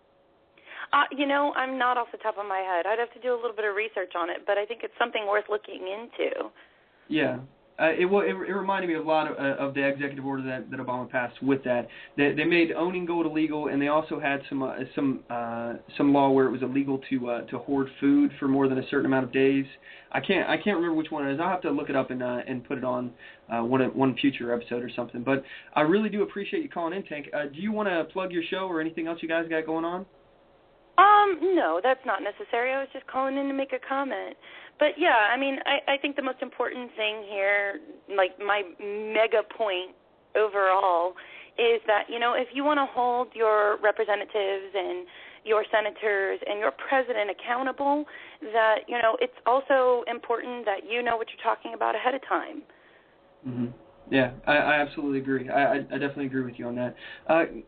[SPEAKER 7] You know, I'm not off the top of my head. I'd have to do a little bit of research on it, but I think it's something worth looking into. Yeah. It
[SPEAKER 2] reminded me a lot of the executive order that Obama passed with that. They made owning gold illegal, and they also had some law where it was illegal to hoard food for more than a certain amount of days. I can't remember which one it is. I'll have to look it up and put it on one future episode or something. But I really do appreciate you calling in, Tank. Do you want to plug your show or anything else you guys got going on?
[SPEAKER 7] No, that's not necessary. I was just calling in to make a comment. But, yeah, I mean, I think the most important thing here, like my mega point overall, is that, you know, if you want to hold your representatives and your senators and your president accountable, that, you know, it's also important that you know what you're talking about ahead of time. Mm-hmm.
[SPEAKER 2] Yeah, I absolutely agree. I definitely agree with you on that.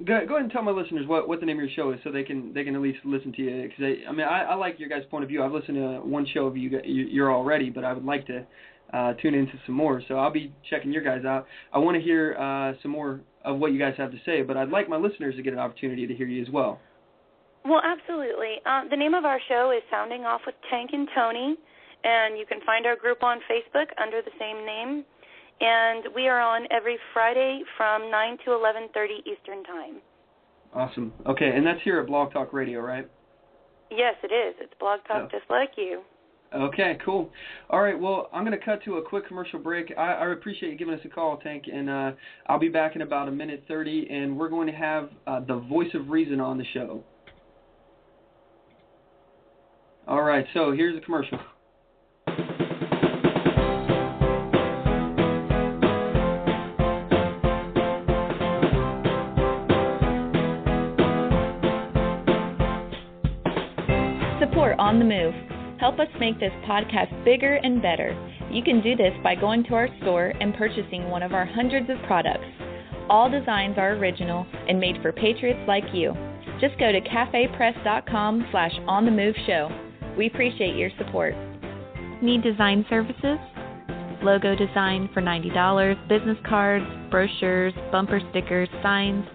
[SPEAKER 2] Go ahead and tell my listeners what the name of your show is, so they can at least listen to you. Because I like your guys' point of view. I've listened to one show of you're already, but I would like to tune into some more. So I'll be checking your guys out. I want to hear some more of what you guys have to say, but I'd like my listeners to get an opportunity to hear you as well.
[SPEAKER 7] Well, absolutely. The name of our show is Sounding Off with Tank and Tony, and you can find our group on Facebook under the same name. And we are on every Friday from 9 to 11:30 Eastern Time.
[SPEAKER 2] Awesome. Okay, and that's here at Blog Talk Radio, right?
[SPEAKER 7] Yes, it is. It's Blog Talk just like you.
[SPEAKER 2] Okay, cool. All right, well, I'm going to cut to a quick commercial break. I appreciate you giving us a call, Tank, and I'll be back in about 1:30, and we're going to have the voice of reason on the show. All right, so here's the commercial.
[SPEAKER 3] Support On the Move. Help us make this podcast bigger and better. You can do this by going to our store and purchasing one of our hundreds of products. All designs are original and made for patriots like you. Just go to cafepress.com/onthemoveshow. We appreciate your support. Need design services? Logo design for $90, business cards, brochures, bumper stickers, signs,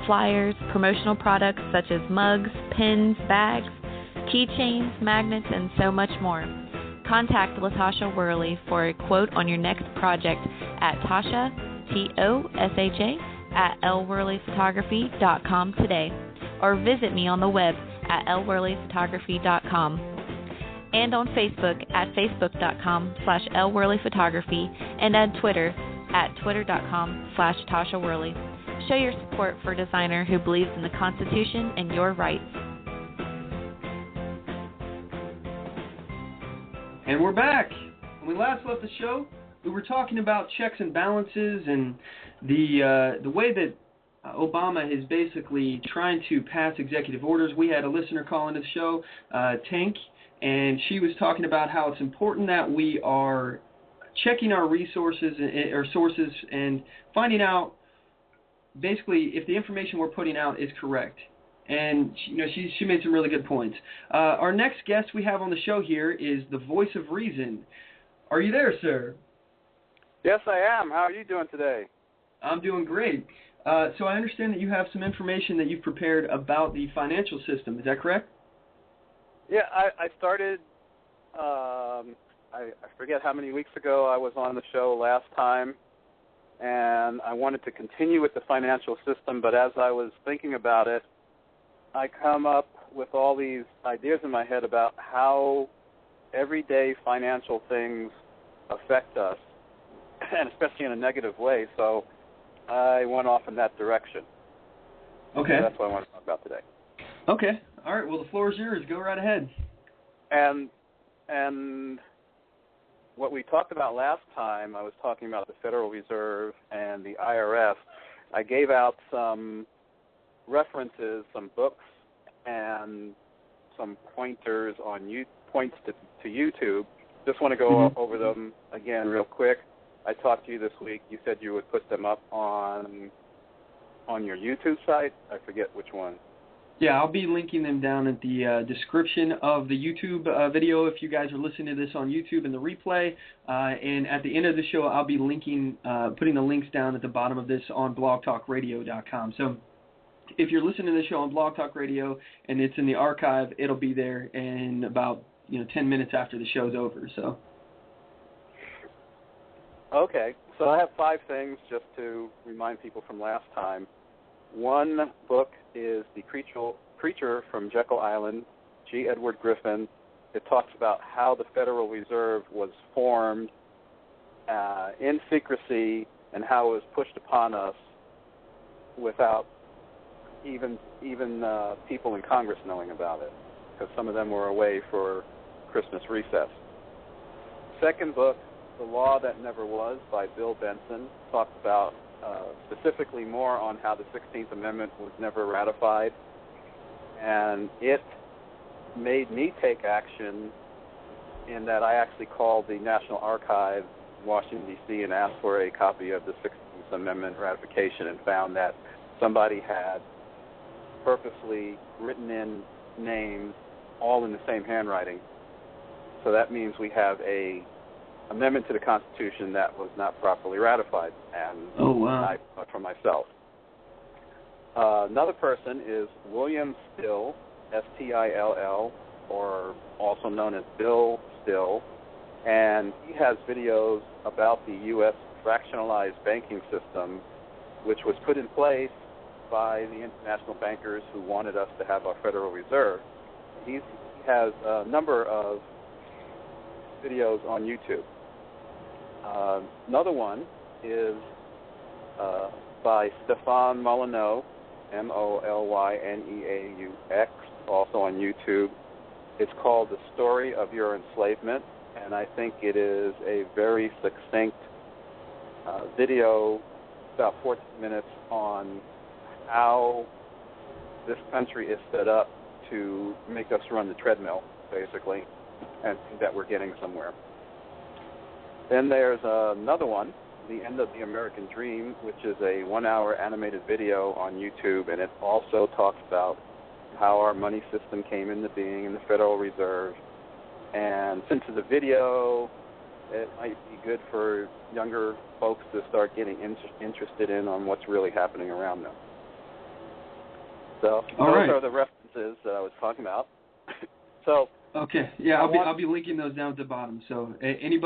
[SPEAKER 3] flyers, promotional products such as mugs, pins, bags, keychains, magnets, and so much more. Contact LaTasha Worley for a quote on your next project at Tasha, Tosha, at lworleyphotography.com today, or visit me on the web at lworleyphotography.com, and on Facebook at facebook.com/lworleyphotography, and on Twitter at twitter.com/Tasha Worley. Show your support for a designer who believes in the Constitution and your rights.
[SPEAKER 2] And we're back. When we last left the show, we were talking about checks and balances and the way that Obama is basically trying to pass executive orders. We had a listener call into the show, Tank, and she was talking about how it's important that we are checking our resources or sources and finding out basically if the information we're putting out is correct. And she made some really good points. Our next guest we have on the show here is the voice of reason. Are you there, sir?
[SPEAKER 9] Yes, I am. How are you doing today?
[SPEAKER 2] I'm doing great. So I understand that you have some information that you've prepared about the financial system. Is that correct?
[SPEAKER 9] Yeah, I started, I forget how many weeks ago I was on the show last time, and I wanted to continue with the financial system, but as I was thinking about it, I come up with all these ideas in my head about how everyday financial things affect us, and especially in a negative way, so I went off in that direction.
[SPEAKER 2] Okay.
[SPEAKER 9] So that's what I want to talk about today.
[SPEAKER 2] Okay. All right. Well, the floor is yours. Go right ahead.
[SPEAKER 9] And what we talked about last time, I was talking about the Federal Reserve and the IRS. I gave out some references, some books, and some pointers on points to YouTube. Just want to go over them again real quick. I talked to you this week. You said you would put them up on your YouTube site. I forget which one.
[SPEAKER 2] Yeah, I'll be linking them down at the description of the YouTube video if you guys are listening to this on YouTube in the replay. And at the end of the show, I'll be linking, putting the links down at the bottom of this on blogtalkradio.com. So if you're listening to the show on Blog Talk Radio and it's in the archive, it'll be there in about 10 minutes after the show's over. So.
[SPEAKER 9] Okay, so I have 5 things just to remind people from last time. One book is The Creature from Jekyll Island, G. Edward Griffin. It talks about how the Federal Reserve was formed in secrecy and how it was pushed upon us without even people in Congress knowing about it, because some of them were away for Christmas recess. Second book, The Law That Never Was by Bill Benson, talks about specifically more on how the 16th Amendment was never ratified, and it made me take action in that I actually called the National Archives in Washington, D.C. and asked for a copy of the 16th Amendment ratification and found that somebody had purposely written in names all in the same handwriting. So that means we have a amendment to the Constitution that was not properly ratified, and I vote for myself. Another person is William Still, S-T-I-L-L, or also known as Bill Still, and he has videos about the U.S. fractionalized banking system, which was put in place by the international bankers who wanted us to have our Federal Reserve. He has a number of videos on YouTube. Another one is by Stefan Molyneux, M-O-L-Y-N-E-A-U-X, also on YouTube. It's called The Story of Your Enslavement, and I think it is a very succinct video, about 14 minutes, on how this country is set up to make us run the treadmill, basically, and that we're getting somewhere. Then there's another one, The End of the American Dream, which is a 1-hour animated video on YouTube, and it also talks about how our money system came into being in the Federal Reserve. And since it's a video, it might be good for younger folks to start getting interested in on what's really happening around them. So those are the references that I was talking about. So.
[SPEAKER 2] Okay, yeah, I'll be linking those down at the bottom. So any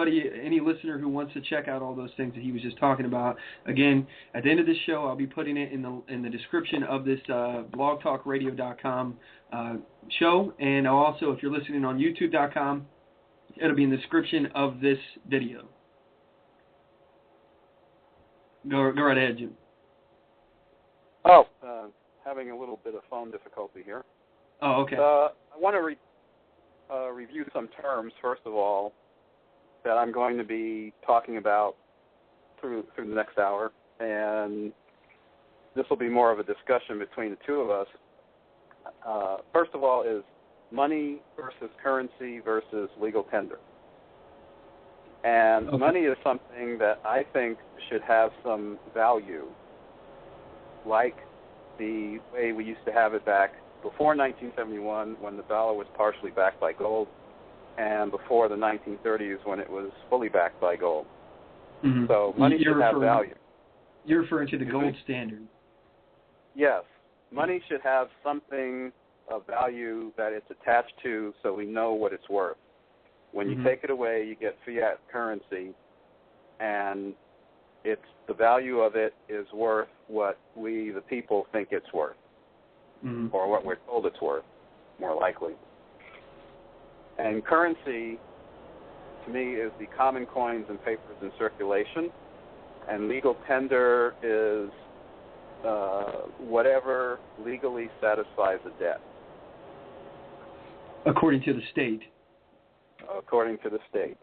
[SPEAKER 2] listener who wants to check out all those things that he was just talking about, again, at the end of this show, I'll be putting it in the description of this blogtalkradio.com show, and also, if you're listening on YouTube.com, it'll be in the description of this video. Go right ahead, Jim.
[SPEAKER 9] Having a little bit of phone difficulty here.
[SPEAKER 2] Oh, okay.
[SPEAKER 9] I want to review some terms, first of all. that I'm going to be talking about through the next hour, and this will be more of a discussion between the two of us. First of all is money versus currency versus legal tender. And money is something that I think should have some value, like the way we used to have it back before 1971 when the dollar was partially backed by gold, and before the 1930s when it was fully backed by gold. Mm-hmm. So money should have value.
[SPEAKER 2] You're referring to the gold standard.
[SPEAKER 9] Yes. Money should have something of value that it's attached to so we know what it's worth. When you take it away, you get fiat currency, and the value of it is worth what we, the people, think it's worth, or what we're told it's worth, more likely. And currency, to me, is the common coins and papers in circulation, and legal tender is whatever legally satisfies a debt.
[SPEAKER 2] According to the state.
[SPEAKER 9] According to the state.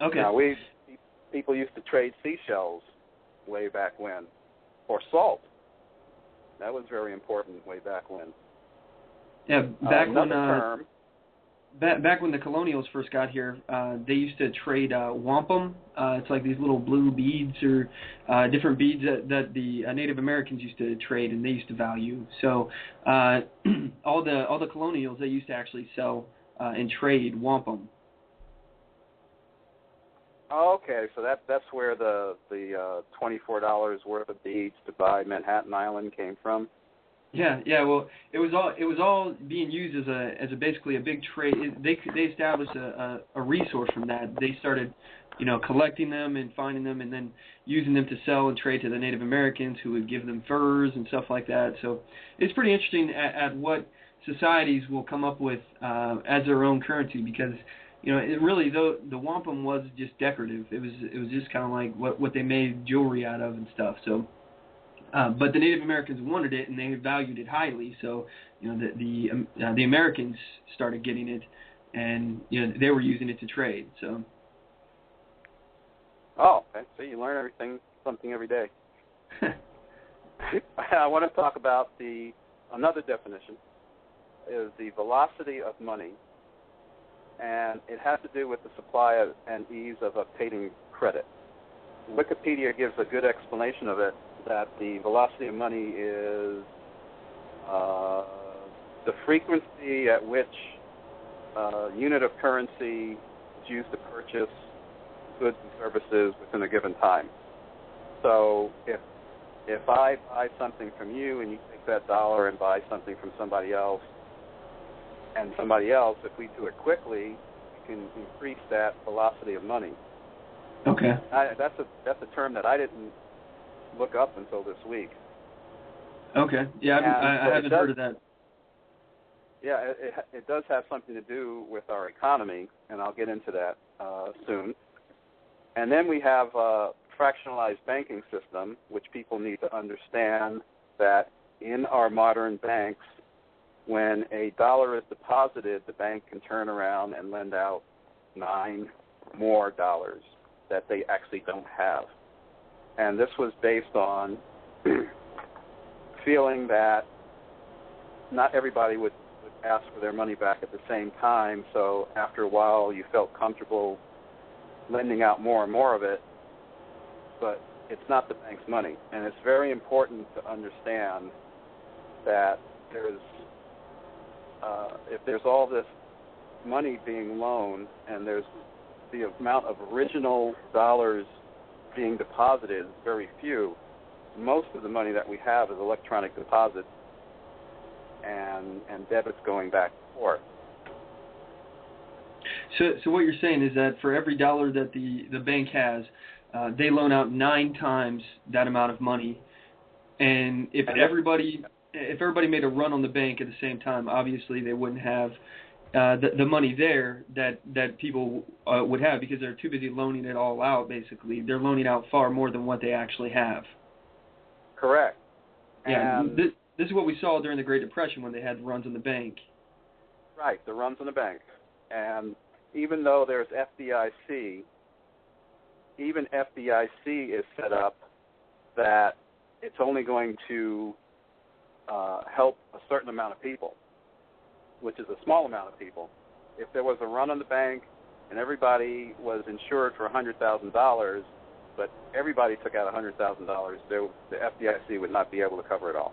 [SPEAKER 2] Okay.
[SPEAKER 9] Now, people used to trade seashells way back when, or salt. That was very important way back when.
[SPEAKER 2] Yeah, back
[SPEAKER 9] when
[SPEAKER 2] back when the colonials first got here, they used to trade wampum. It's like these little blue beads or different beads that the Native Americans used to trade, and they used to value. So all the colonials, they used to actually sell and trade wampum.
[SPEAKER 9] Oh, okay, so that's where the $24 worth of beads to buy Manhattan Island came from.
[SPEAKER 2] Yeah. Well, it was all being used as a basically a big trade. They established a resource from that. They started, collecting them and finding them, and then using them to sell and trade to the Native Americans, who would give them furs and stuff like that. So it's pretty interesting at what societies will come up with as their own currency, because it really, though, the wampum was just decorative. It was just kind of like what they made jewelry out of and stuff. So. But the Native Americans wanted it, and they valued it highly. So, the Americans started getting it, and they were using it to trade. So.
[SPEAKER 9] Oh, okay. So you learn something every day. I want to talk about another definition is the velocity of money, and it has to do with the supply and ease of obtaining credit. Wikipedia gives a good explanation of it, that the velocity of money is the frequency at which a unit of currency is used to purchase goods and services within a given time. So if I buy something from you and you take that dollar and buy something from somebody else, if we do it quickly, we can increase that velocity of money.
[SPEAKER 2] Okay.
[SPEAKER 9] That's a term that I didn't look up until this week.
[SPEAKER 2] Okay. Yeah, I haven't heard of that.
[SPEAKER 9] Yeah, it does have something to do with our economy, and I'll get into that soon. And then we have a fractionalized banking system, which people need to understand that in our modern banks, when a dollar is deposited, the bank can turn around and lend out 9 more dollars that they actually don't have. And this was based on feeling that not everybody would ask for their money back at the same time, so after a while you felt comfortable lending out more and more of it, but it's not the bank's money. And it's very important to understand that if there's all this money being loaned and there's the amount of original dollars being deposited is very few, most of the money that we have is electronic deposits and debits going back and forth.
[SPEAKER 2] So what you're saying is that for every dollar that the bank has, they loan out 9 times that amount of money, and if everybody made a run on the bank at the same time, obviously they wouldn't have the money there that people would have, because they're too busy loaning it all out. Basically, they're loaning out far more than what they actually have.
[SPEAKER 9] Correct.
[SPEAKER 2] Yeah, this is what we saw during the Great Depression when they had runs on the bank.
[SPEAKER 9] Right, the runs on the bank. And even though there's FDIC, even FDIC is set up that it's only going to help a certain amount of people, which is a small amount of people. If there was a run on the bank and everybody was insured for $100,000, but everybody took out $100,000, the FDIC would not be able to cover it all.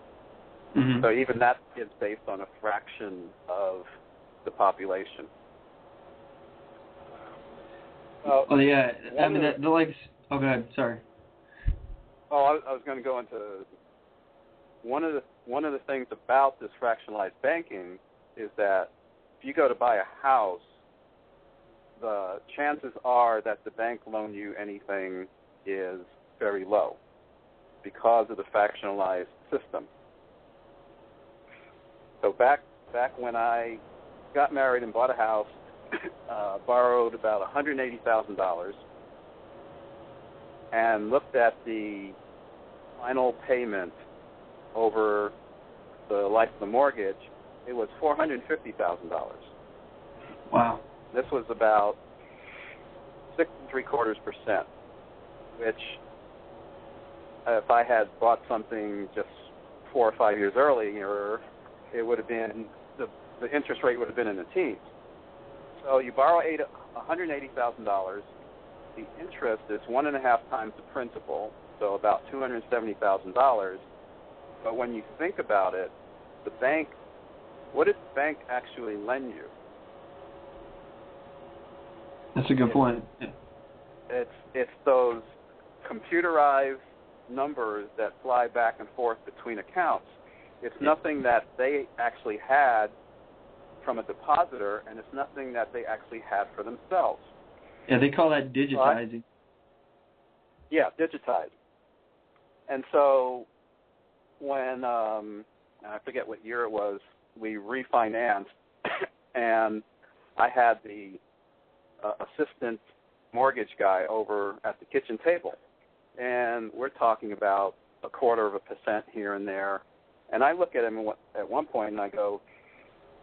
[SPEAKER 2] Mm-hmm.
[SPEAKER 9] So even that is based on a fraction of the population.
[SPEAKER 2] Oh yeah, I mean the like. Oh, go ahead. Sorry.
[SPEAKER 9] Oh, I was going to go into one of the things about this fractionalized banking is that if you go to buy a house, the chances are that the bank loan you anything is very low because of the fractionalized system. So back when I got married and bought a house, borrowed about $180,000 and looked at the final payment over the life of the mortgage, it was $450,000.
[SPEAKER 2] Wow.
[SPEAKER 9] This was about 6.75%, which if I had bought something just 4 or 5 years earlier, it would have been the interest rate would have been in the teens. So you borrow $180,000. The interest is 1.5 times the principal, so about $270,000. But when you think about it, the bank, what did the bank actually lend you?
[SPEAKER 2] That's a good point.
[SPEAKER 9] It's those computerized numbers that fly back and forth between accounts. It's nothing that they actually had from a depositor, and it's nothing that they actually had for themselves.
[SPEAKER 2] Yeah, they call that digitizing.
[SPEAKER 9] Yeah, digitized. And so when, I forget what year it was, we refinanced, and I had the assistant mortgage guy over at the kitchen table. And we're talking about 0.25% here and there. And I look at him at one point and I go,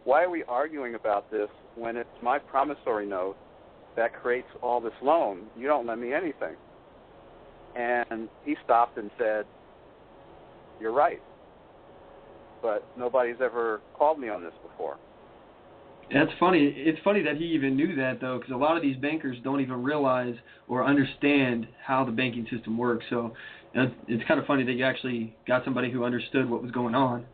[SPEAKER 9] why are we arguing about this when it's my promissory note that creates all this loan? You don't lend me anything. And he stopped and said, you're right. But nobody's ever called me on this before.
[SPEAKER 2] That's funny. It's funny that he even knew that, though, because a lot of these bankers don't even realize or understand how the banking system works. So it's kind of funny that you actually got somebody who understood what was going on.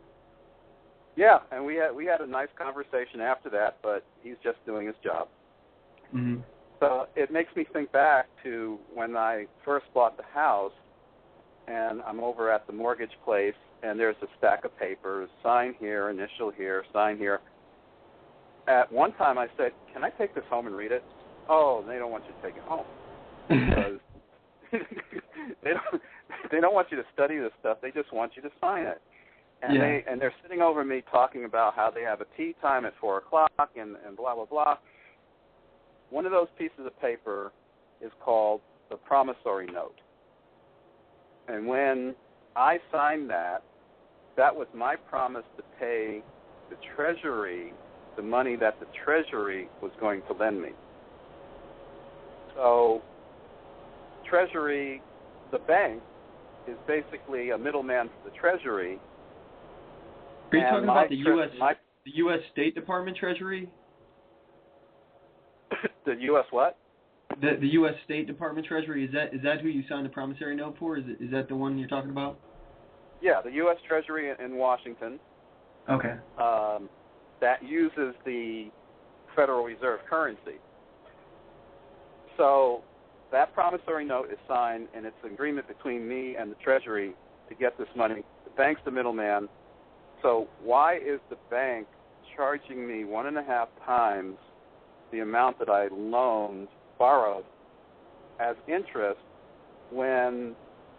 [SPEAKER 9] Yeah, and we had a nice conversation after that, but he's just doing his job.
[SPEAKER 2] Mm-hmm.
[SPEAKER 9] So it makes me think back to when I first bought the house, and I'm over at the mortgage place, and there's a stack of papers, sign here, initial here, sign here. At one time I said, can I take this home and read it? Oh, they don't want you to take it home. Because they don't want you to study this stuff. They just want you to sign it. And
[SPEAKER 2] yeah.
[SPEAKER 9] they're sitting over me talking about how they have a tea time at 4 o'clock and blah, blah, blah. One of those pieces of paper is called the promissory note. And when I signed that, that was my promise to pay the Treasury the money that the Treasury was going to lend me. So Treasury, the bank, is basically a middleman for the Treasury.
[SPEAKER 2] Are you talking about the U.S. State Department Treasury?
[SPEAKER 9] The U.S. what?
[SPEAKER 2] The U.S. State Department Treasury, is that who you signed the promissory note for? Is that the one you're talking about?
[SPEAKER 9] Yeah, the U.S. Treasury in Washington.
[SPEAKER 2] Okay.
[SPEAKER 9] That uses the Federal Reserve currency. So that promissory note is signed, and it's an agreement between me and the Treasury to get this money. The bank's the middleman. So why is the bank charging me 1.5 times the amount that I borrowed as interest when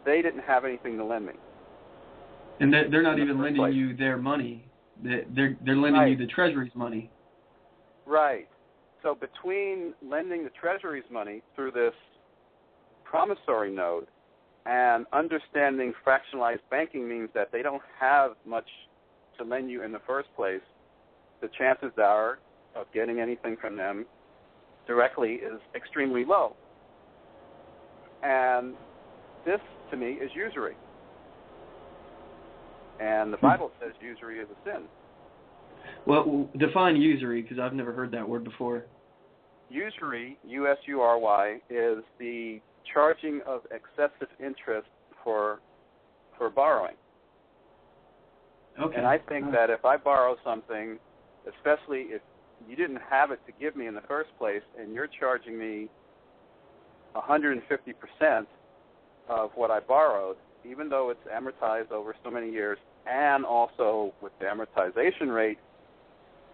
[SPEAKER 9] they didn't have anything to lend me?
[SPEAKER 2] And they're not even lending you their money. They're lending you the Treasury's money.
[SPEAKER 9] Right. So between lending the Treasury's money through this promissory note and understanding fractionalized banking means that they don't have much to lend you in the first place, the chances are of getting anything from them directly is extremely low. And this, to me, is usury. And the Bible says usury is a sin.
[SPEAKER 2] Well, define usury, because I've never heard that word before.
[SPEAKER 9] Usury, U-S-U-R-Y, is the charging of excessive interest for borrowing.
[SPEAKER 2] Okay.
[SPEAKER 9] And I think that if I borrow something, especially if you didn't have it to give me in the first place, and you're charging me 150% of what I borrowed, even though it's amortized over so many years, and also with the amortization rate,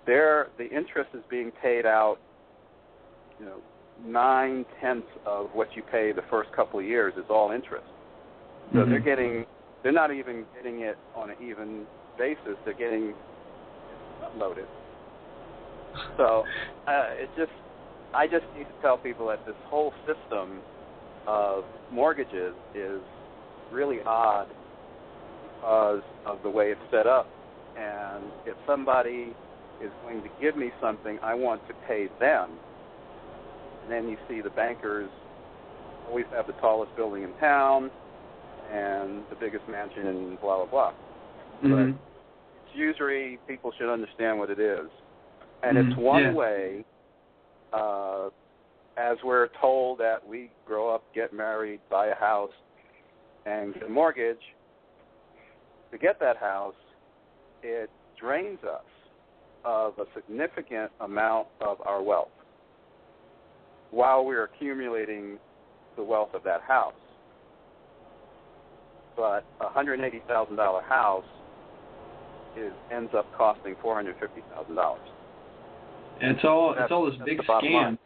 [SPEAKER 9] the interest is being paid out, 9/10 of what you pay the first couple of years is all interest. So they're not even getting it on an even basis. They're getting loaded. So I just need to tell people that this whole system of mortgages is really odd because of the way it's set up. And if somebody is going to give me something, I want to pay them. And then you see the bankers always have the tallest building in town and the biggest mansion and blah, blah, blah. But it's usury. People should understand what it is. And it's one way, as we're told that we grow up, get married, buy a house, and get a mortgage. To get that house, it drains us of a significant amount of our wealth while we're accumulating the wealth of that house. But a $180,000 house ends up costing $450,000.
[SPEAKER 2] It's all this big scam.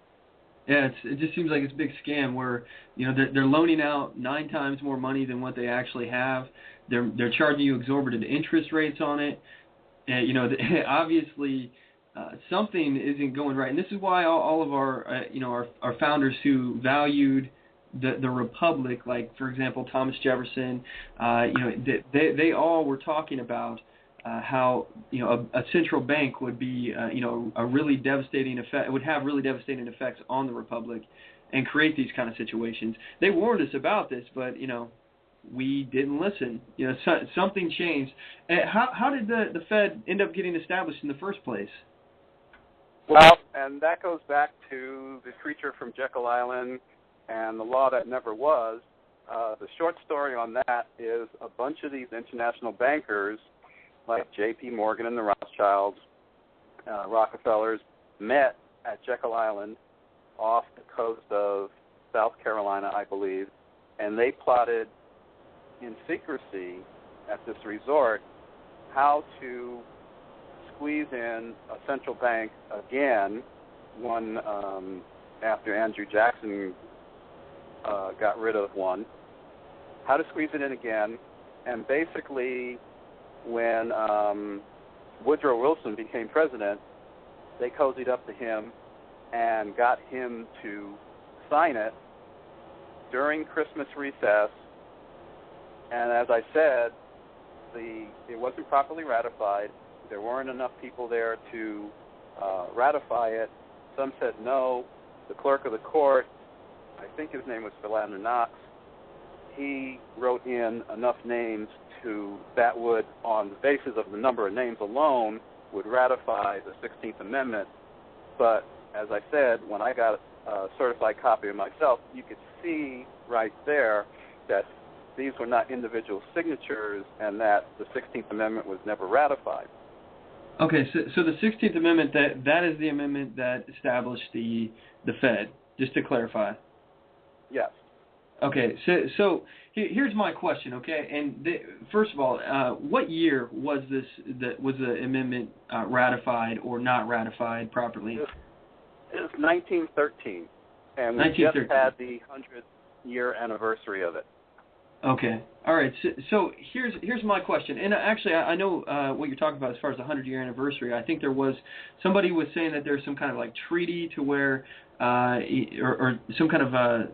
[SPEAKER 2] Yeah, it just seems like it's a big scam where they're loaning out 9 times more money than what they actually have. They're charging you exorbitant interest rates on it. And obviously something isn't going right. And this is why all of our founders who valued the republic, like for example Thomas Jefferson, they all were talking about how a central bank would be a really devastating effect. It would have really devastating effects on the republic and create these kind of situations. They warned us about this, but we didn't listen. Something changed. How did the Fed end up getting established in the first place?
[SPEAKER 9] Well, and that goes back to the creature from Jekyll Island and the law that never was. The short story on that is a bunch of these international bankers, like J.P. Morgan and the Rothschilds, Rockefellers, met at Jekyll Island off the coast of South Carolina, I believe, and they plotted in secrecy at this resort how to squeeze in a central bank again, one after Andrew Jackson got rid of one, how to squeeze it in again, and basically when Woodrow Wilson became president, they cozied up to him and got him to sign it during Christmas recess. And as I said, it wasn't properly ratified. There weren't enough people there to ratify it. Some said no. The clerk of the court, I think his name was Philander Knox, he wrote in enough names that would, on the basis of the number of names alone, would ratify the 16th Amendment. But as I said, when I got a certified copy of myself, you could see right there that these were not individual signatures and that the 16th Amendment was never ratified.
[SPEAKER 2] Okay, so the 16th Amendment, that is the amendment that established the Fed, just to clarify.
[SPEAKER 9] Yes.
[SPEAKER 2] Okay, so here's my question, okay? And first of all, what year was the amendment ratified or not ratified properly?
[SPEAKER 9] It was 1913, and we just had the 100-year anniversary of it.
[SPEAKER 2] Okay, all right. So here's my question, and actually I know what you're talking about as far as the 100-year anniversary. I think somebody was saying that there's some kind of like treaty to where or some kind of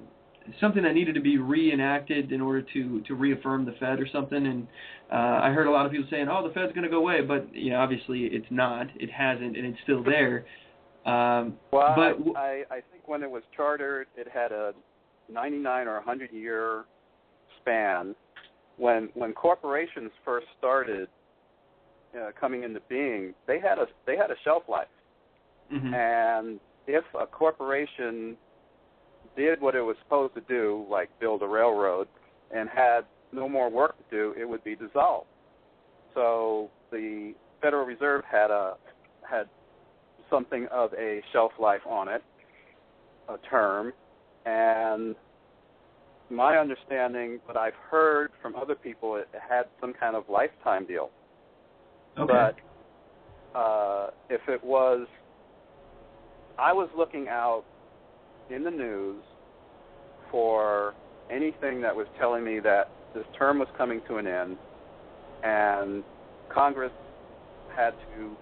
[SPEAKER 2] something that needed to be reenacted in order to reaffirm the Fed or something. And I heard a lot of people saying, "Oh, the Fed's going to go away," but obviously it's not. It hasn't, and it's still there.
[SPEAKER 9] I think when it was chartered, it had a 99 or 100-year span. When corporations first started coming into being, they had a shelf life.
[SPEAKER 2] Mm-hmm.
[SPEAKER 9] And if a corporation did what it was supposed to do, like build a railroad, and had no more work to do, it would be dissolved. So the Federal Reserve had something of a shelf life on it, a term, and my understanding, what I've heard from other people, it had some kind of lifetime deal.
[SPEAKER 2] Okay.
[SPEAKER 9] But if it was, I was looking out in the news for anything that was telling me that this term was coming to an end and Congress had to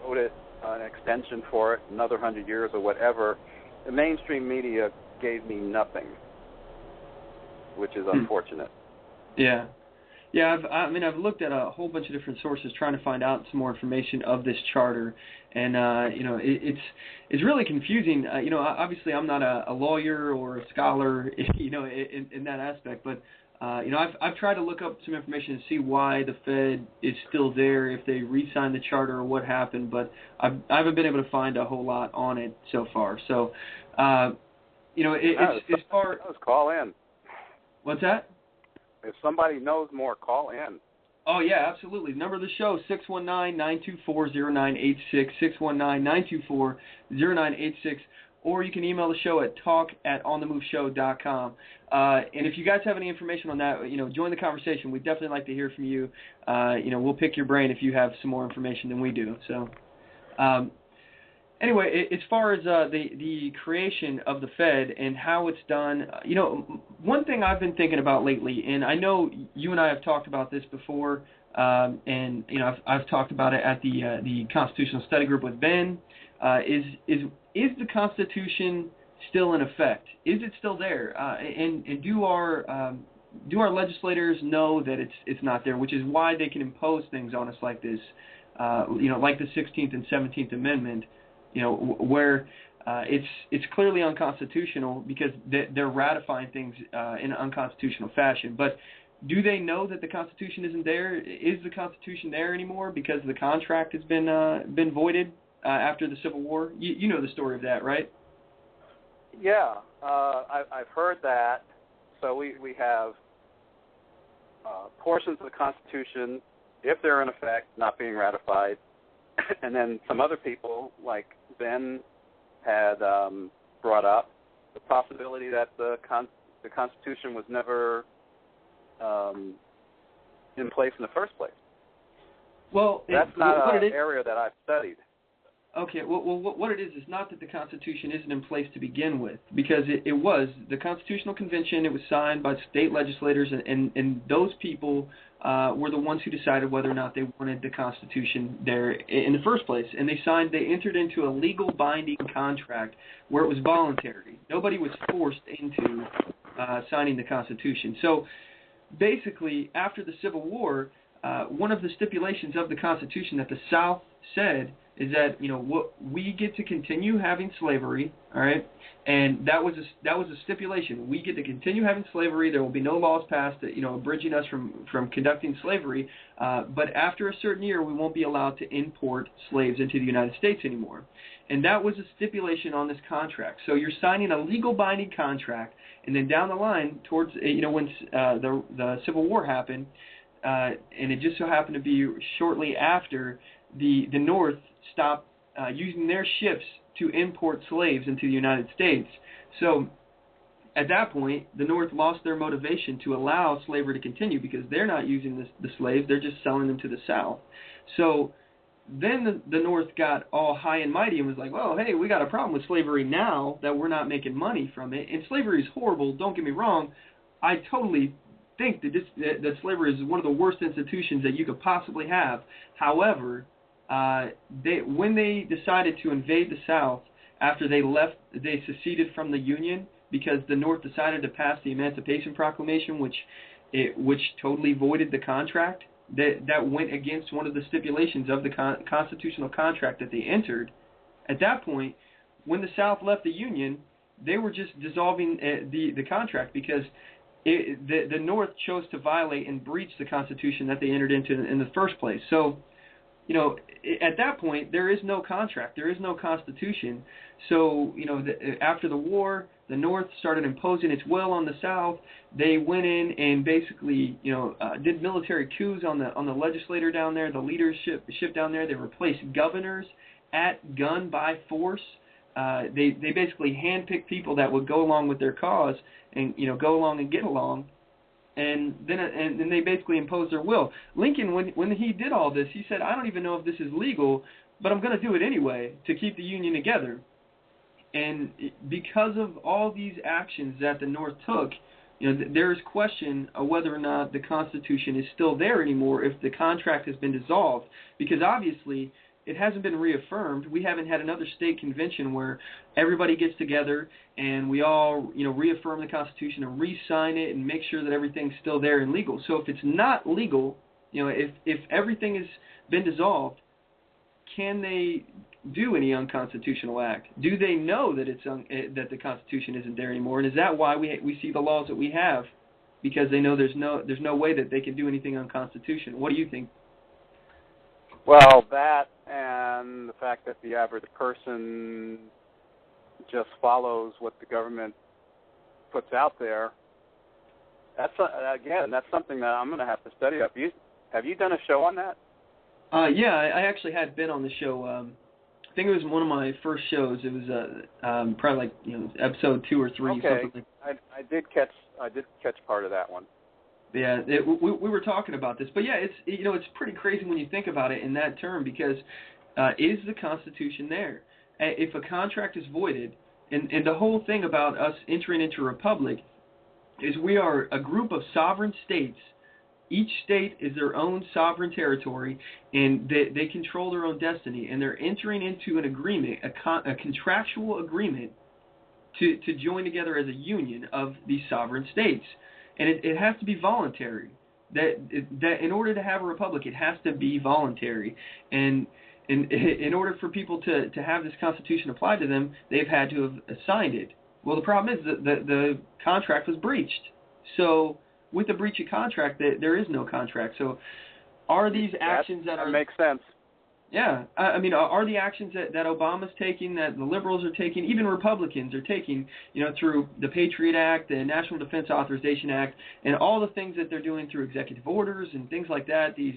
[SPEAKER 9] vote it an extension for it, another 100 years or whatever. The mainstream media gave me nothing, which is unfortunate.
[SPEAKER 2] Yeah. Yeah, I've looked at a whole bunch of different sources trying to find out some more information of this charter, and it's really confusing. Obviously I'm not a lawyer or a scholar, in that aspect, but I've tried to look up some information to see why the Fed is still there, if they re-signed the charter or what happened, but I haven't been able to find a whole lot on it so far. So, as far
[SPEAKER 9] as call in.
[SPEAKER 2] What's that?
[SPEAKER 9] If somebody knows more, call in.
[SPEAKER 2] Oh, yeah, absolutely. Number of the show, 619-924-0986, 619-924-0986, or you can email the show at talk@onthemoveshow.com. And if you guys have any information on that, join the conversation. We'd definitely like to hear from you. We'll pick your brain if you have some more information than we do. So, anyway, as far as the creation of the Fed and how it's done, one thing I've been thinking about lately, and I know you and I have talked about this before, and I've talked about it at the Constitutional Study Group with Ben. Is the Constitution still in effect? Is it still there? And do our legislators know that it's not there, which is why they can impose things on us like this, like the 16th and 17th Amendment, where it's clearly unconstitutional because they're ratifying things in an unconstitutional fashion. But do they know that the Constitution isn't there? Is the Constitution there anymore because the contract has been voided after the Civil War? You know the story of that, right?
[SPEAKER 9] Yeah, I've heard that. So we have portions of the Constitution, if they're in effect, not being ratified, and then some other people, like Ben had brought up, the possibility that the Constitution was never in place in the first place. Well, that's not an area that I've studied.
[SPEAKER 2] Okay, well, what it is not that the Constitution isn't in place to begin with, because it was the Constitutional Convention. It was signed by state legislators, and those people were the ones who decided whether or not they wanted the Constitution there in the first place. And they entered into a legal binding contract where it was voluntary. Nobody was forced into signing the Constitution. So basically, after the Civil War, one of the stipulations of the Constitution that the South said is that we get to continue having slavery, all right, and that was a stipulation. We get to continue having slavery. There will be no laws passed that abridging us from conducting slavery. But after a certain year, we won't be allowed to import slaves into the United States anymore. And that was a stipulation on this contract. So you're signing a legal binding contract, and then down the line, towards when the Civil War happened, and it just so happened to be shortly after the North stopped using their ships to import slaves into the United States. So at that point, the North lost their motivation to allow slavery to continue because they're not using the slaves, they're just selling them to the South. So then the North got all high and mighty and was like, well, hey, we got a problem with slavery now that we're not making money from it. And slavery is horrible, don't get me wrong. I totally think that slavery is one of the worst institutions that you could possibly have. However, when they decided to invade the South after they seceded from the Union because the North decided to pass the Emancipation Proclamation, which totally voided the contract, that went against one of the stipulations of the constitutional contract that they entered. at that point, when the South left the Union, they were just dissolving the contract because the North chose to violate and breach the Constitution that they entered into in the first place. So, at that point, there is no contract. There is no Constitution. So, after the war, the North started imposing its will on the South. They went in and basically, did military coups on the legislature down there, the leadership down there. They replaced governors at gun by force. They basically handpicked people that would go along with their cause and go along and get along. And then they basically imposed their will. Lincoln, when he did all this, he said, I don't even know if this is legal, but I'm going to do it anyway to keep the Union together. And because of all these actions that the North took, there is question of whether or not the Constitution is still there anymore if the contract has been dissolved. Because obviously, it hasn't been reaffirmed. We haven't had another state convention where everybody gets together and we all, reaffirm the Constitution and re-sign it and make sure that everything's still there and legal. So if it's not legal, if everything has been dissolved, can they do any unconstitutional act? Do they know that that the Constitution isn't there anymore? And is that why we see the laws that we have? Because they know there's no way that they can do anything unconstitutional. What do you think?
[SPEAKER 9] Well, that and the fact that the average person just follows what the government puts out there, that's something that I'm going to have to study up. Have you done a show on that?
[SPEAKER 2] Yeah, I actually had been on the show. I think it was one of my first shows. It was probably episode 2 or 3.
[SPEAKER 9] Okay,
[SPEAKER 2] something like
[SPEAKER 9] I did catch part of that one.
[SPEAKER 2] Yeah, we were talking about this, but yeah, it's pretty crazy when you think about it in that term because is the Constitution there? If a contract is voided, and the whole thing about us entering into a republic is we are a group of sovereign states. Each state is their own sovereign territory, and they control their own destiny, and they're entering into an agreement, a contractual agreement to join together as a union of these sovereign states. And it has to be voluntary. That in order to have a republic, it has to be voluntary. And in order for people to have this Constitution applied to them, they've had to have signed it. Well, the problem is that the contract was breached. So with the breach of contract, there is no contract. So are these actions that
[SPEAKER 9] makes sense.
[SPEAKER 2] Yeah. I mean, are the actions that Obama's taking, that the liberals are taking, even Republicans are taking, through the Patriot Act, the National Defense Authorization Act, and all the things that they're doing through executive orders and things like that, these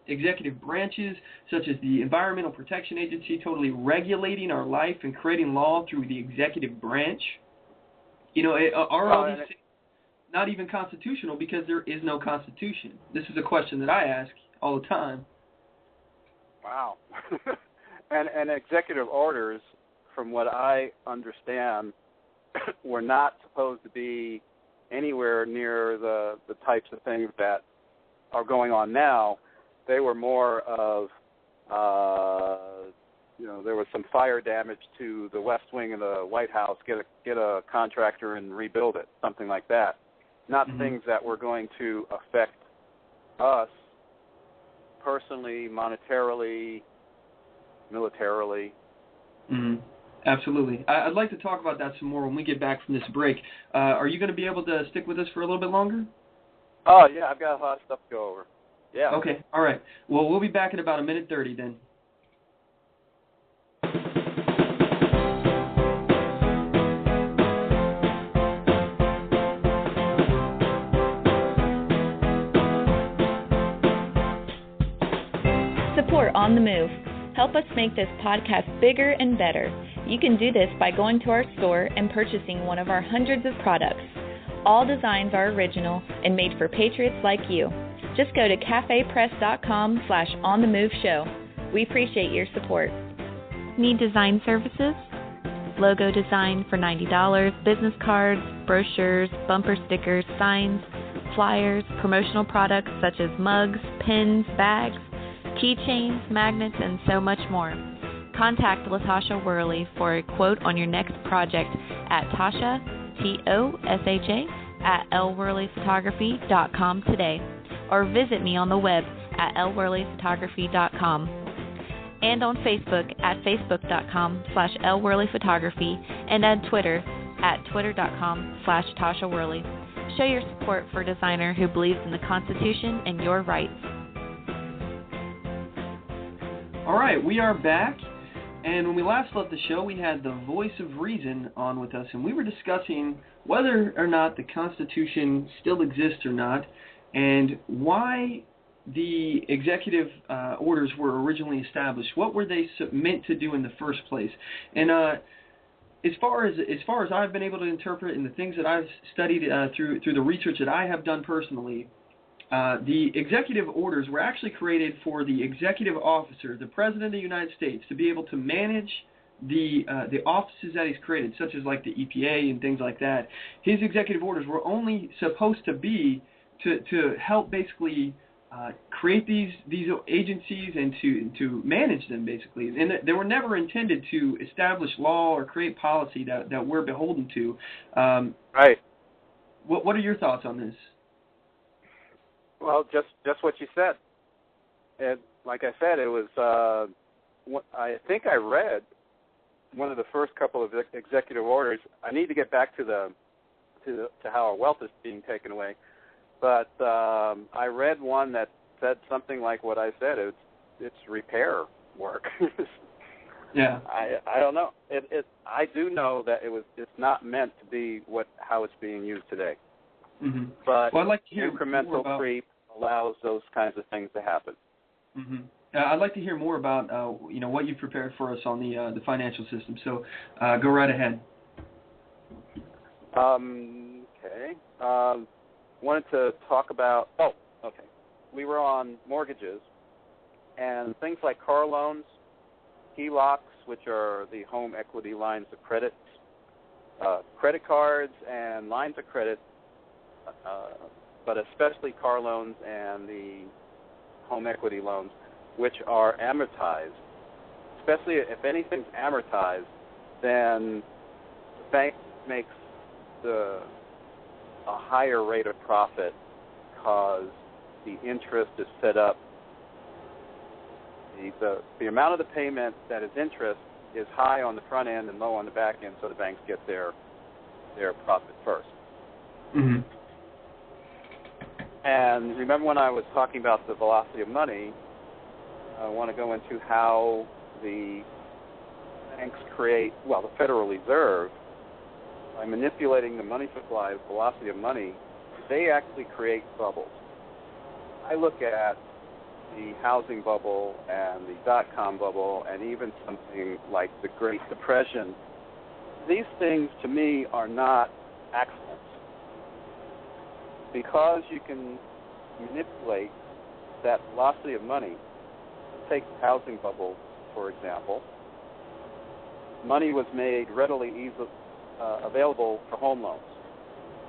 [SPEAKER 2] executive branches, such as the Environmental Protection Agency, totally regulating our life and creating law through the executive branch, are all these things not even constitutional because there is no Constitution? This is a question that I ask all the time.
[SPEAKER 9] Wow. and executive orders, from what I understand, were not supposed to be anywhere near the types of things that are going on now. They were more of, there was some fire damage to the West Wing of the White House, get a contractor and rebuild it, something like that. Not things that were going to affect us personally, monetarily, militarily.
[SPEAKER 2] Mm-hmm. Absolutely. I'd like to talk about that some more when we get back from this break. Are you going to be able to stick with us for a little bit longer?
[SPEAKER 9] Oh, yeah, I've got a lot of stuff to go over. Yeah.
[SPEAKER 2] Okay, all right. Well, we'll be back in about 1:30 then.
[SPEAKER 3] Support On the Move. Help us make this podcast bigger and better. You can do this by going to our store and purchasing one of our hundreds of products. All designs are original and made for patriots like you. Just go to cafepress.com/onthemoveshow. We appreciate your support. Need design services? Logo design for $90, business cards, brochures, bumper stickers, signs, flyers, promotional products such as mugs, pins, bags, keychains, magnets, and so much more. Contact LaTasha Worley for a quote on your next project at Tasha, Tosha, at lworleyphotography.com today, or visit me on the web at lworleyphotography.com. and on Facebook at facebook.com/lworleyphotography and on Twitter at twitter.com/Tasha Worley. Show your support for a designer who believes in the Constitution and your rights.
[SPEAKER 2] All right, we are back. And when we last left the show, we had the voice of reason on with us, and we were discussing whether or not the Constitution still exists or not, and why the executive orders were originally established. What were they meant to do in the first place? And as far as I've been able to interpret, and the things that I've studied through the research that I have done personally, the executive orders were actually created for the executive officer, the President of the United States, to be able to manage the offices that he's created, such as like the EPA and things like that. His executive orders were only supposed to be to help basically create these agencies and to manage them, basically. And they were never intended to establish law or create policy that we're beholden to.
[SPEAKER 9] Right.
[SPEAKER 2] What are your thoughts on this?
[SPEAKER 9] Well, just what you said. And like I said, it was. I think I read one of the first couple of executive orders. I need to get back to how our wealth is being taken away. But I read one that said something like what I said. It's repair work.
[SPEAKER 2] Yeah.
[SPEAKER 9] I don't know. I do know that it's not meant to be how it's being used today.
[SPEAKER 2] Mm-hmm.
[SPEAKER 9] But
[SPEAKER 2] I'd like to hear
[SPEAKER 9] incremental creep allows those kinds of things to happen.
[SPEAKER 2] Mm-hmm. I'd like to hear more about what you prepared for us on the financial system. So go right ahead.
[SPEAKER 9] Okay. Wanted to talk about. Oh, okay. We were on mortgages and things like car loans, HELOCs, which are the home equity lines of credit, credit cards, and lines of credit. But especially car loans and the home equity loans, which are amortized. Especially if anything's amortized, then the bank makes a higher rate of profit because the interest is set up. The amount of the payment that is interest is high on the front end and low on the back end, so the banks get their profit first.
[SPEAKER 2] Mm-hmm.
[SPEAKER 9] And remember when I was talking about the velocity of money, I want to go into how the banks the Federal Reserve, by manipulating the money supply, the velocity of money, they actually create bubbles. I look at the housing bubble and the dot-com bubble and even something like the Great Depression. These things, to me, are not accidents. Because you can manipulate that velocity of money, take the housing bubble, for example. Money was made readily available for home loans.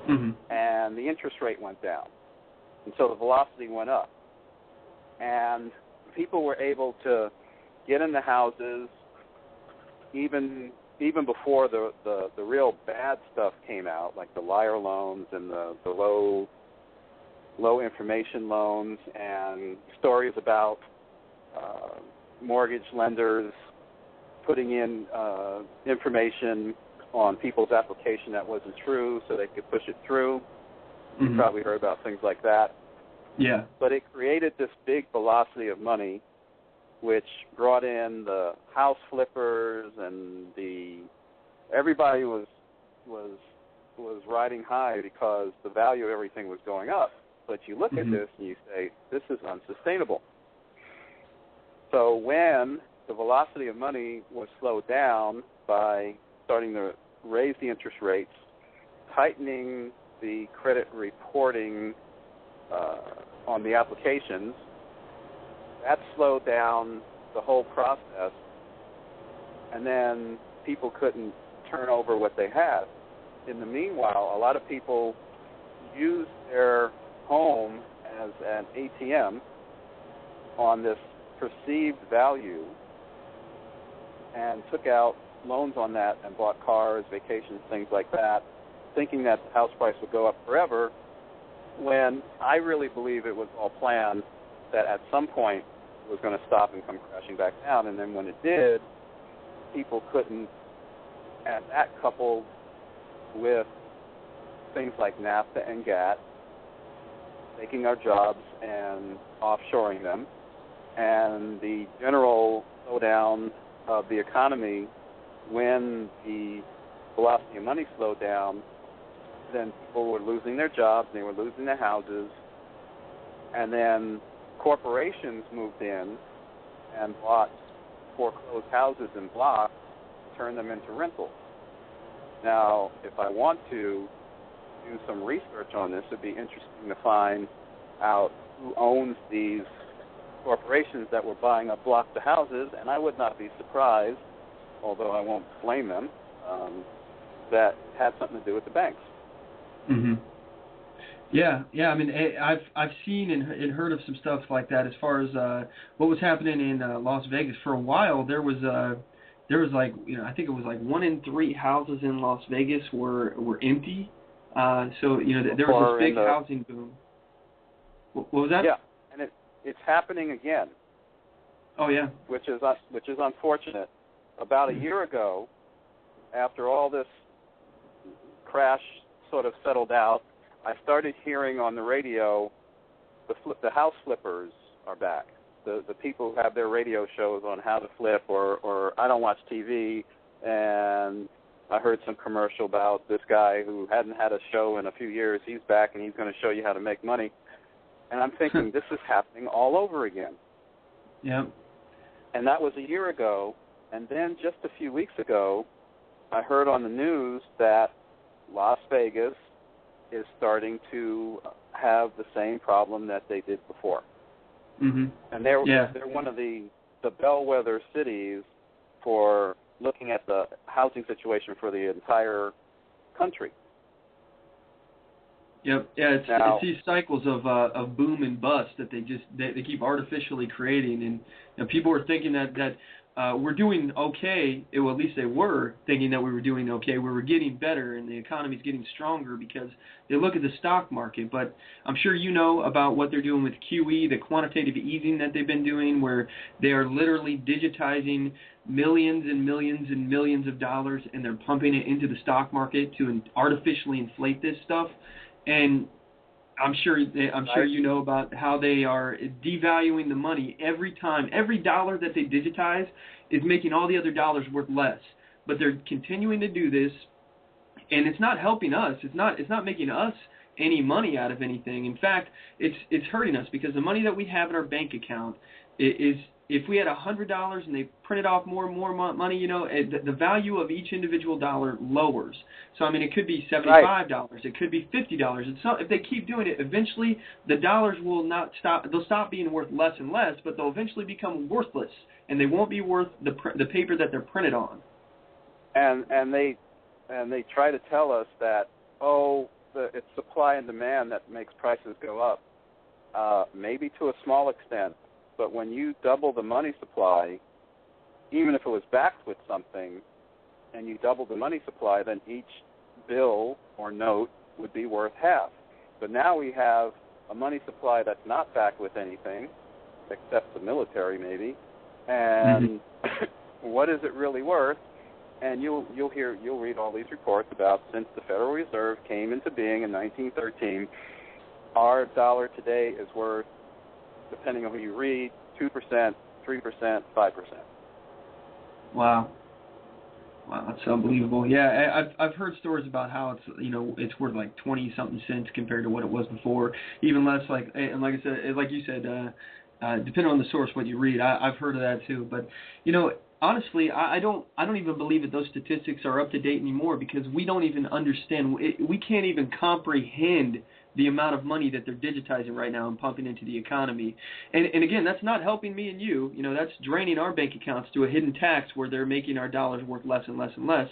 [SPEAKER 2] Mm-hmm.
[SPEAKER 9] And the interest rate went down. And so the velocity went up. And people were able to get into houses even before the real bad stuff came out, like the liar loans and the low information loans, and stories about mortgage lenders putting in information on people's application that wasn't true so they could push it through.
[SPEAKER 2] Mm-hmm.
[SPEAKER 9] You probably heard about things like that.
[SPEAKER 2] Yeah.
[SPEAKER 9] But it created this big velocity of money, which brought in the house flippers, and everybody was riding high because the value of everything was going up. But you look
[SPEAKER 2] mm-hmm.
[SPEAKER 9] at this and you say, this is unsustainable. So when the velocity of money was slowed down by starting to raise the interest rates, tightening the credit reporting on the applications, that slowed down the whole process, and then people couldn't turn over what they had. In the meanwhile, a lot of people used their home as an ATM on this perceived value and took out loans on that and bought cars, vacations, things like that, thinking that the house price would go up forever, when I really believe it was all planned that at some point was going to stop and come crashing back down. And then when it did, people couldn't, and that coupled with things like NAFTA and GATT, taking our jobs and offshoring them, and the general slowdown of the economy when the velocity of money slowed down, then people were losing their jobs, they were losing their houses, and then corporations moved in and bought foreclosed houses in blocks, turned them into rentals. Now, if I want to do some research on this, it would be interesting to find out who owns these corporations that were buying up blocks of houses, and I would not be surprised, although I won't blame them, that had something to do with the banks.
[SPEAKER 2] Mm-hmm. Yeah. I mean, I've seen and heard of some stuff like that as far as what was happening in Las Vegas. For a while, there was like, I think it was like 1 in 3 houses in Las Vegas were empty. So there was this big housing boom. What was that?
[SPEAKER 9] Yeah, and it's happening again.
[SPEAKER 2] Oh yeah.
[SPEAKER 9] Which is unfortunate. About a year ago, after all this crash sort of settled out, I started hearing on the radio the house flippers are back. The people who have their radio shows on how to flip, or I don't watch TV, and I heard some commercial about this guy who hadn't had a show in a few years. He's back, and he's going to show you how to make money. And I'm thinking, this is happening all over again.
[SPEAKER 2] Yeah.
[SPEAKER 9] And that was a year ago. And then just a few weeks ago, I heard on the news that Las Vegas is starting to have the same problem that they did before.
[SPEAKER 2] Mm-hmm.
[SPEAKER 9] And they're one of the bellwether cities for looking at the housing situation for the entire country.
[SPEAKER 2] Yep. Yeah, it's these cycles of boom and bust that they keep artificially creating, and people are thinking that we're doing okay. Well, at least they were thinking that we were doing okay. We were getting better, and the economy's getting stronger because they look at the stock market. But I'm sure you know about what they're doing with QE, the quantitative easing that they've been doing, where they are literally digitizing millions and millions and millions of dollars, and they're pumping it into the stock market to artificially inflate this stuff. And I'm sure you know about how they are devaluing the money every time. Every dollar that they digitize is making all the other dollars worth less. But they're continuing to do this, and it's not helping us. It's not making us any money out of anything. In fact, it's hurting us because the money that we have in our bank account is, if we had $100 and they printed off more and more money, the value of each individual dollar lowers. So, I mean, it could be $75, right. It could be $50. If they keep doing it, eventually the dollars will not stop. They'll stop being worth less and less, but they'll eventually become worthless, and they won't be worth the paper that they're printed on.
[SPEAKER 9] And they try to tell us that, it's supply and demand that makes prices go up. Maybe to a small extent. But when you double the money supply, even if it was backed with something, and you double the money supply, then each bill or note would be worth half. But now we have a money supply that's not backed with anything, except the military maybe, and what is it really worth? And you'll read all these reports about since the Federal Reserve came into being in 1913, our dollar today is worth, depending on who you read, 2%, 3%, 5%.
[SPEAKER 2] Wow, that's unbelievable. Yeah, I've heard stories about how it's worth like 20-something cents compared to what it was before, even less. Like I said, like you said, depending on the source what you read, I've heard of that too. But honestly, I don't even believe that those statistics are up to date anymore because we don't even understand. We can't even comprehend the amount of money that they're digitizing right now and pumping into the economy. And again, that's not helping me and you. That's draining our bank accounts to a hidden tax where they're making our dollars worth less and less and less.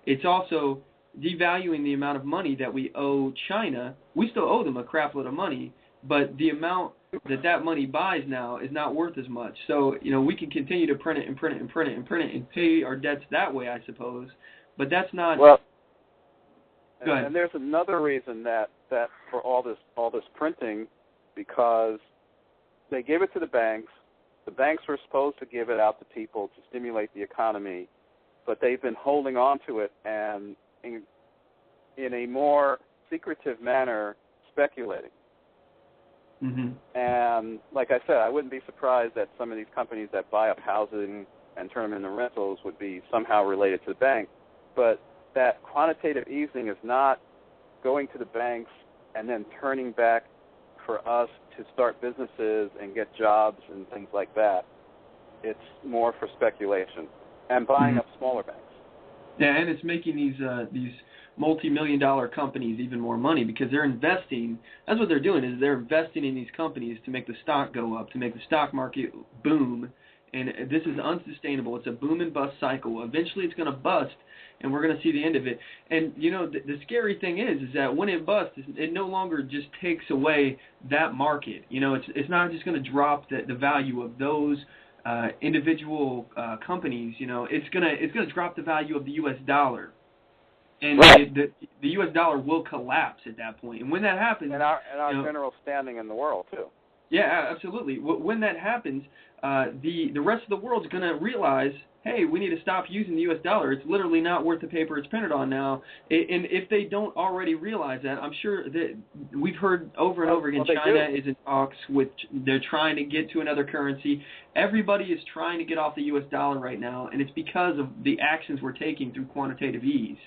[SPEAKER 2] It's also devaluing the amount of money that we owe China. We still owe them a crap load of money, but the amount that money buys now is not worth as much. So, we can continue to print it and print it and print it and print it and pay our debts that way, I suppose. But that's not...
[SPEAKER 9] Well,
[SPEAKER 2] go ahead.
[SPEAKER 9] And there's another reason that for all this printing, because they give it to the banks, the banks were supposed to give it out to people to stimulate the economy, but they've been holding on to it and in a more secretive manner speculating.
[SPEAKER 2] Mm-hmm.
[SPEAKER 9] And like I said, I wouldn't be surprised that some of these companies that buy up housing and turn them into rentals would be somehow related to the bank. But that quantitative easing is not going to the banks and then turning back for us to start businesses and get jobs and things like that. It's more for speculation and buying up smaller banks.
[SPEAKER 2] Yeah, and it's making these multi-million-dollar companies even more money because they're investing. That's what they're doing, is they're investing in these companies to make the stock go up, to make the stock market boom. And this is unsustainable. It's a boom and bust cycle. Eventually it's going to bust, and we're going to see the end of it. And, you know, the scary thing is that when it busts, it no longer just takes away that market. You know, it's not just going to drop the value of those individual companies. You know, it's going to drop the value of the U.S. dollar. And
[SPEAKER 9] right.
[SPEAKER 2] the U.S. dollar will collapse at that point. And when that happens...
[SPEAKER 9] And our general standing in the world, too.
[SPEAKER 2] Yeah, absolutely. When that happens, the rest of the world's going to realize, hey, we need to stop using the U.S. dollar. It's literally not worth the paper it's printed on now. And if they don't already realize that, I'm sure that we've heard over and over again, China is in talks with, they're trying to get to another currency. Everybody is trying to get off the U.S. dollar right now, and it's because of the actions we're taking through quantitative ease.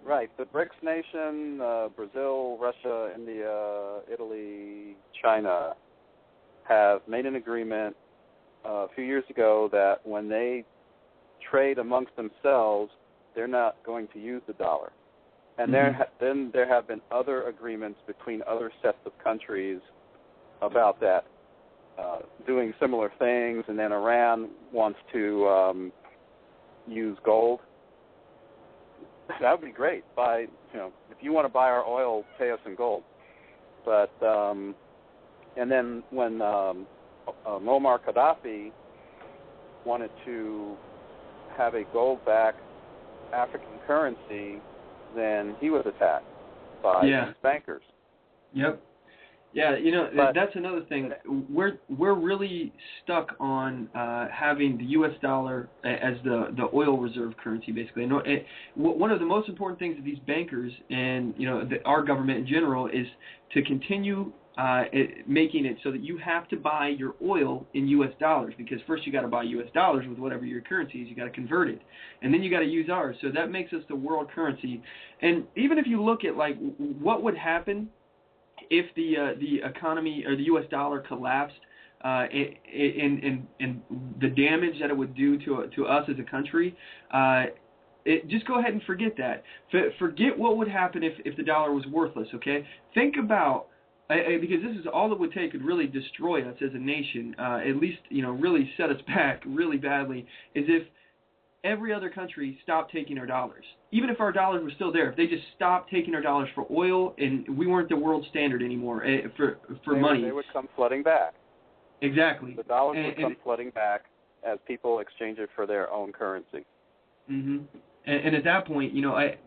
[SPEAKER 9] Right. The BRICS nation, Brazil, Russia, India, Italy, China, have made an agreement a few years ago that when they trade amongst themselves, they're not going to use the dollar. And then there have been other agreements between other sets of countries about that, doing similar things. And then Iran wants to use gold. That would be great. If you want to buy our oil, pay us in gold. But and then when Muammar Gaddafi wanted to have a gold-backed African currency, then he was attacked by these bankers.
[SPEAKER 2] Yep. Yeah, that's another thing. We're really stuck on having the U.S. dollar as the oil reserve currency, basically. And one of the most important things of these bankers and our government in general is to continue making it so that you have to buy your oil in U.S. dollars, because first you got to buy U.S. dollars with whatever your currency is. You got to convert it, and then you got to use ours. So that makes us the world currency. And even if you look at like what would happen if the economy or the U.S. dollar collapsed, and the damage that it would do to us as a country, just go ahead and forget that. Forget what would happen if the dollar was worthless. Okay, think about. Because this is all it would take could really destroy us as a nation, at least, really set us back really badly, is if every other country stopped taking our dollars. Even if our dollars were still there, if they just stopped taking our dollars for oil and we weren't the world standard anymore for money.
[SPEAKER 9] They would come flooding back.
[SPEAKER 2] Exactly.
[SPEAKER 9] The dollars would come flooding back as people exchange it for their own currency.
[SPEAKER 2] Mm-hmm. And at that point,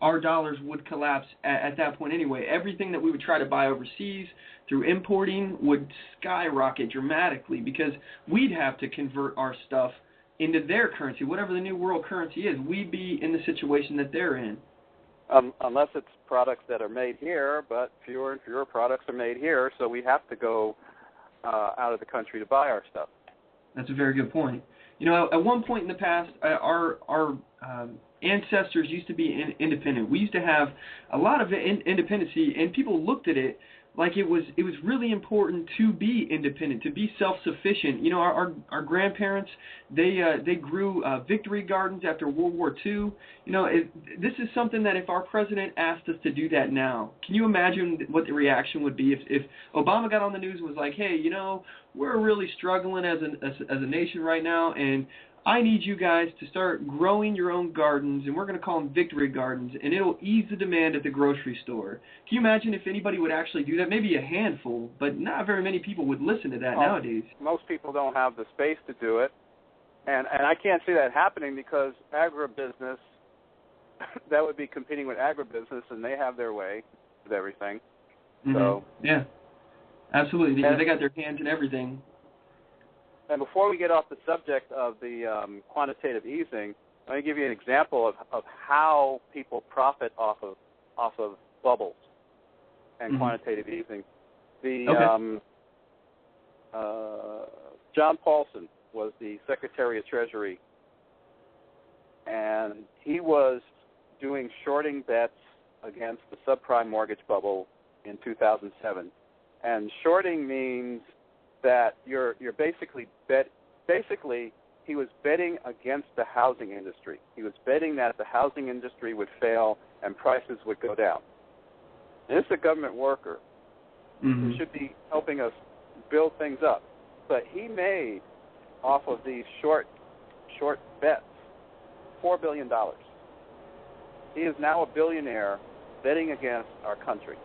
[SPEAKER 2] our dollars would collapse at that point anyway. Everything that we would try to buy overseas through importing would skyrocket dramatically because we'd have to convert our stuff into their currency, whatever the new world currency is. We'd be in the situation that they're in.
[SPEAKER 9] Unless it's products that are made here, but fewer and fewer products are made here, so we have to go out of the country to buy our stuff.
[SPEAKER 2] That's a very good point. At one point in the past, our ancestors used to be independent. We used to have a lot of independency, and people looked at it like it was really important to be independent, to be self-sufficient. Our grandparents, they grew victory gardens after World War II. This is something that if our president asked us to do that now, can you imagine what the reaction would be if Obama got on the news and was like, hey, we're really struggling as a nation right now, and I need you guys to start growing your own gardens, and we're going to call them victory gardens, and it'll ease the demand at the grocery store. Can you imagine if anybody would actually do that? Maybe a handful, but not very many people would listen to that nowadays.
[SPEAKER 9] Most people don't have the space to do it, and I can't see that happening because agribusiness, that would be competing with agribusiness, and they have their way with everything.
[SPEAKER 2] Mm-hmm.
[SPEAKER 9] So
[SPEAKER 2] yeah, absolutely. They got their hands in everything.
[SPEAKER 9] And before we get off the subject of the quantitative easing, let me give you an example of how people profit off of bubbles and quantitative easing. John Paulson was the Secretary of Treasury, and he was doing shorting bets against the subprime mortgage bubble in 2007. And shorting means that you're basically he was betting against the housing industry. He was betting that the housing industry would fail and prices would go down. And this is a government worker who should be helping us build things up. But he made, off of these short bets, $4 billion. He is now a billionaire betting against our country.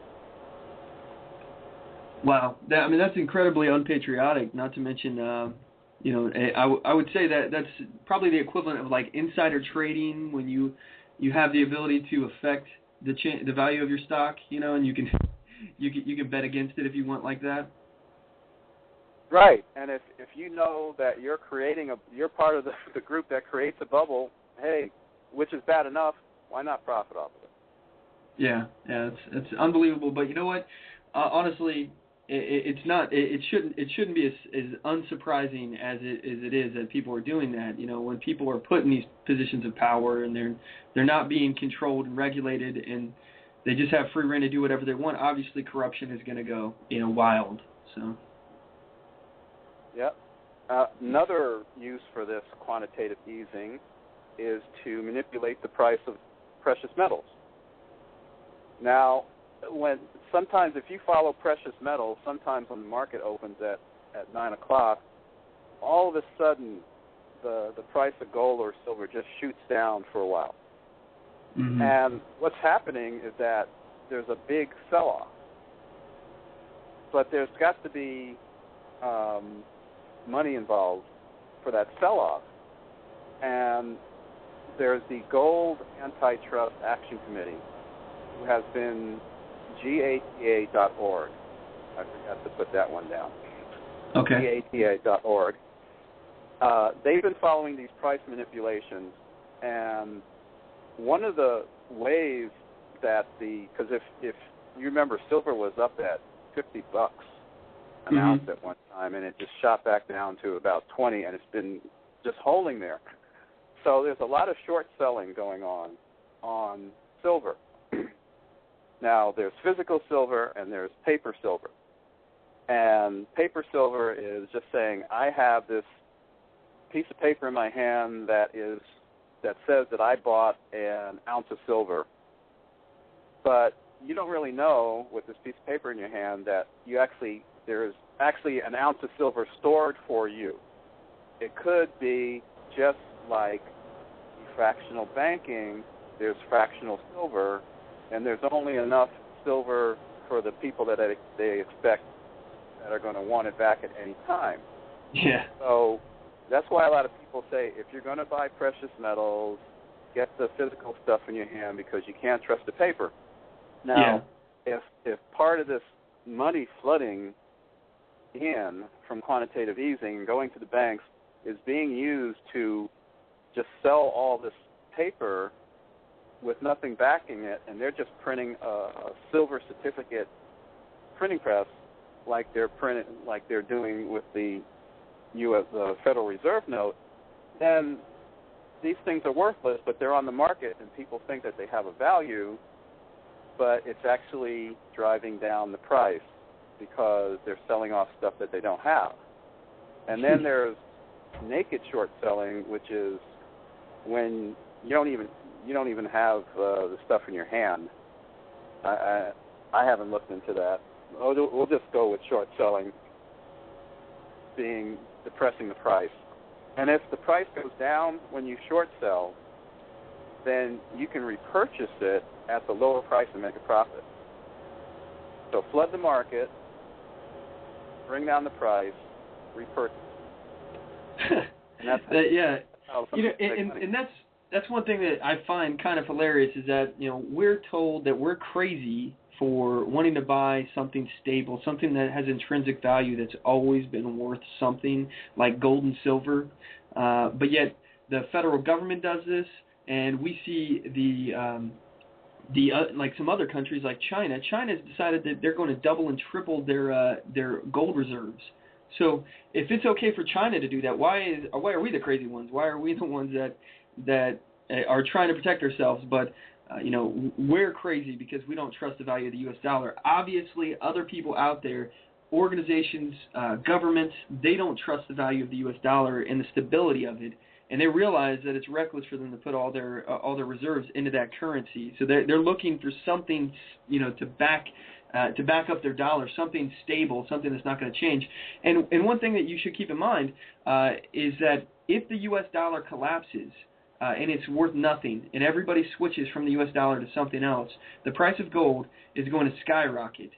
[SPEAKER 2] Wow, that's incredibly unpatriotic. Not to mention, I would say that that's probably the equivalent of like insider trading when you have the ability to affect the value of your stock, and you can bet against it if you want like that.
[SPEAKER 9] Right, and if you know that you're part of the group that creates a bubble, hey, which is bad enough, why not profit off of it?
[SPEAKER 2] Yeah, it's unbelievable. But you know what? Honestly, it shouldn't be as unsurprising as it is that people are doing that. When people are put in these positions of power and they're not being controlled and regulated and they just have free rein to do whatever they want, obviously corruption is going to go wild. So.
[SPEAKER 9] Yep. Another use for this quantitative easing is to manipulate the price of precious metals. Now, sometimes if you follow precious metals, sometimes when the market opens at 9 o'clock, all of a sudden the price of gold or silver just shoots down for a while. And what's happening is that there's a big sell-off. But there's got to be money involved for that sell-off. And there's the Gold Antitrust Action Committee, who has been GATA.org. I forgot to put that one down.
[SPEAKER 2] Okay.
[SPEAKER 9] GATA.org. They've been following these price manipulations, and one of the ways that because if you remember, silver was up at $50 an ounce at one time, and it just shot back down to about 20, and it's been just holding there. So there's a lot of short selling going on silver. Now, there's physical silver and there's paper silver. And paper silver is just saying, I have this piece of paper in my hand that says that I bought an ounce of silver. But you don't really know with this piece of paper in your hand that there's actually an ounce of silver stored for you. It could be just like fractional banking, there's fractional silver, and there's only enough silver for the people that they expect that are going to want it back at any time.
[SPEAKER 2] Yeah.
[SPEAKER 9] So that's why a lot of people say, if you're going to buy precious metals, get the physical stuff in your hand because you can't trust the paper. Now, if part of this money flooding in from quantitative easing and going to the banks is being used to just sell all this paper with nothing backing it, and they're just printing a silver certificate printing press like they're doing with the U.S. Federal Reserve note, then these things are worthless, but they're on the market, and people think that they have a value, but it's actually driving down the price because they're selling off stuff that they don't have. And then there's naked short selling, which is when you don't even have the stuff in your hand. I haven't looked into that. We'll just go with short selling being depressing the price. And if the price goes down when you short sell, then you can repurchase it at the lower price and make a profit. So flood the market, bring down the price, repurchase. And that's
[SPEAKER 2] and that's one thing that I find kind of hilarious is that we're told that we're crazy for wanting to buy something stable, something that has intrinsic value that's always been worth something, like gold and silver. But yet the federal government does this, and we see like some other countries like China. China's decided that they're going to double and triple their gold reserves. So if it's okay for China to do that, why are we the crazy ones? Why are we the ones that are trying to protect ourselves? But we're crazy because we don't trust the value of the U.S. dollar. Obviously, other people out there, organizations, governments, they don't trust the value of the U.S. dollar and the stability of it, and they realize that it's reckless for them to put all their reserves into that currency. So they're looking for something, to back up their dollar, something stable, something that's not going to change. And one thing that you should keep in mind is that if the U.S. dollar collapses, and it's worth nothing, and everybody switches from the U.S. dollar to something else, the price of gold is going to skyrocket.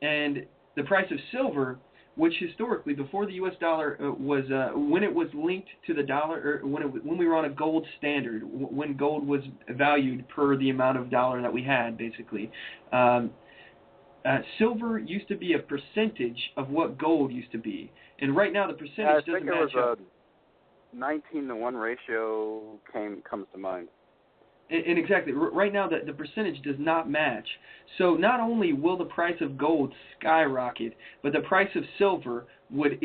[SPEAKER 2] And the price of silver, which historically, before the U.S. dollar was, when it was linked to the dollar, or when we were on a gold standard, when gold was valued per the amount of dollar that we had, basically, silver used to be a percentage of what gold used to be. And right now, the percentage doesn't match up.
[SPEAKER 9] 19-to-1 ratio comes to mind.
[SPEAKER 2] And exactly. Right now, the percentage does not match. So not only will the price of gold skyrocket, but the price of silver would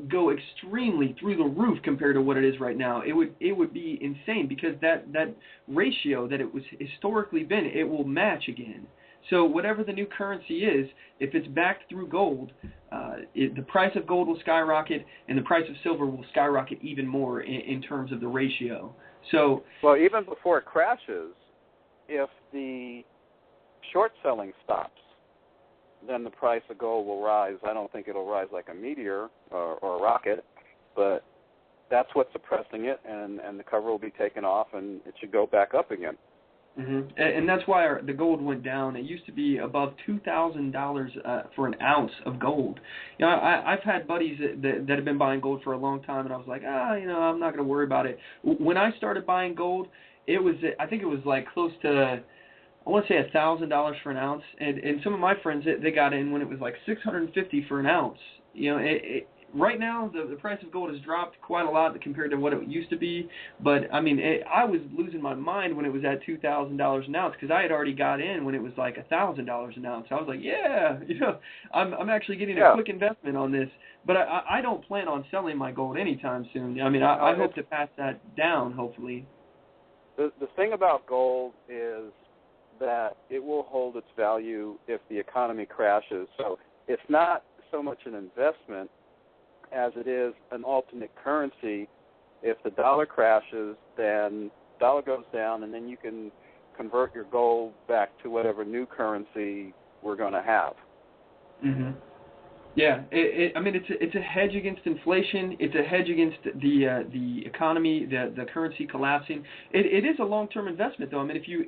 [SPEAKER 2] go extremely through the roof compared to what it is right now. It would be insane because that ratio that it was historically been, it will match again. So whatever the new currency is, if it's backed through gold, the price of gold will skyrocket, and the price of silver will skyrocket even more in terms of the ratio. So,
[SPEAKER 9] well, even before it crashes, if the short selling stops, then the price of gold will rise. I don't think it'll rise like a meteor or a rocket, but that's what's suppressing it, and the cover will be taken off, and it should go back up again.
[SPEAKER 2] Mm-hmm. And that's why the gold went down. It used to be above $2,000 for an ounce of gold. I've had buddies that have been buying gold for a long time, and I was like, I'm not going to worry about it. When I started buying gold, I think it was like close to, I want to say $1,000 for an ounce. And some of my friends, they got in when it was like $650 for an ounce. Right now, the price of gold has dropped quite a lot compared to what it used to be. But, I mean, I was losing my mind when it was at $2,000 an ounce because I had already got in when it was like $1,000 an ounce. I was like, I'm actually getting a quick investment on this. But I don't plan on selling my gold anytime soon. I mean, I hope to pass that down, hopefully.
[SPEAKER 9] The thing about gold is that it will hold its value if the economy crashes. So it's not so much an investment as it is an alternate currency. If the dollar crashes, then dollar goes down, and then you can convert your gold back to whatever new currency we're going to have.
[SPEAKER 2] Mm-hmm. Yeah, it's a hedge against inflation. It's a hedge against the economy, the currency collapsing. It is a long-term investment, though. I mean, if you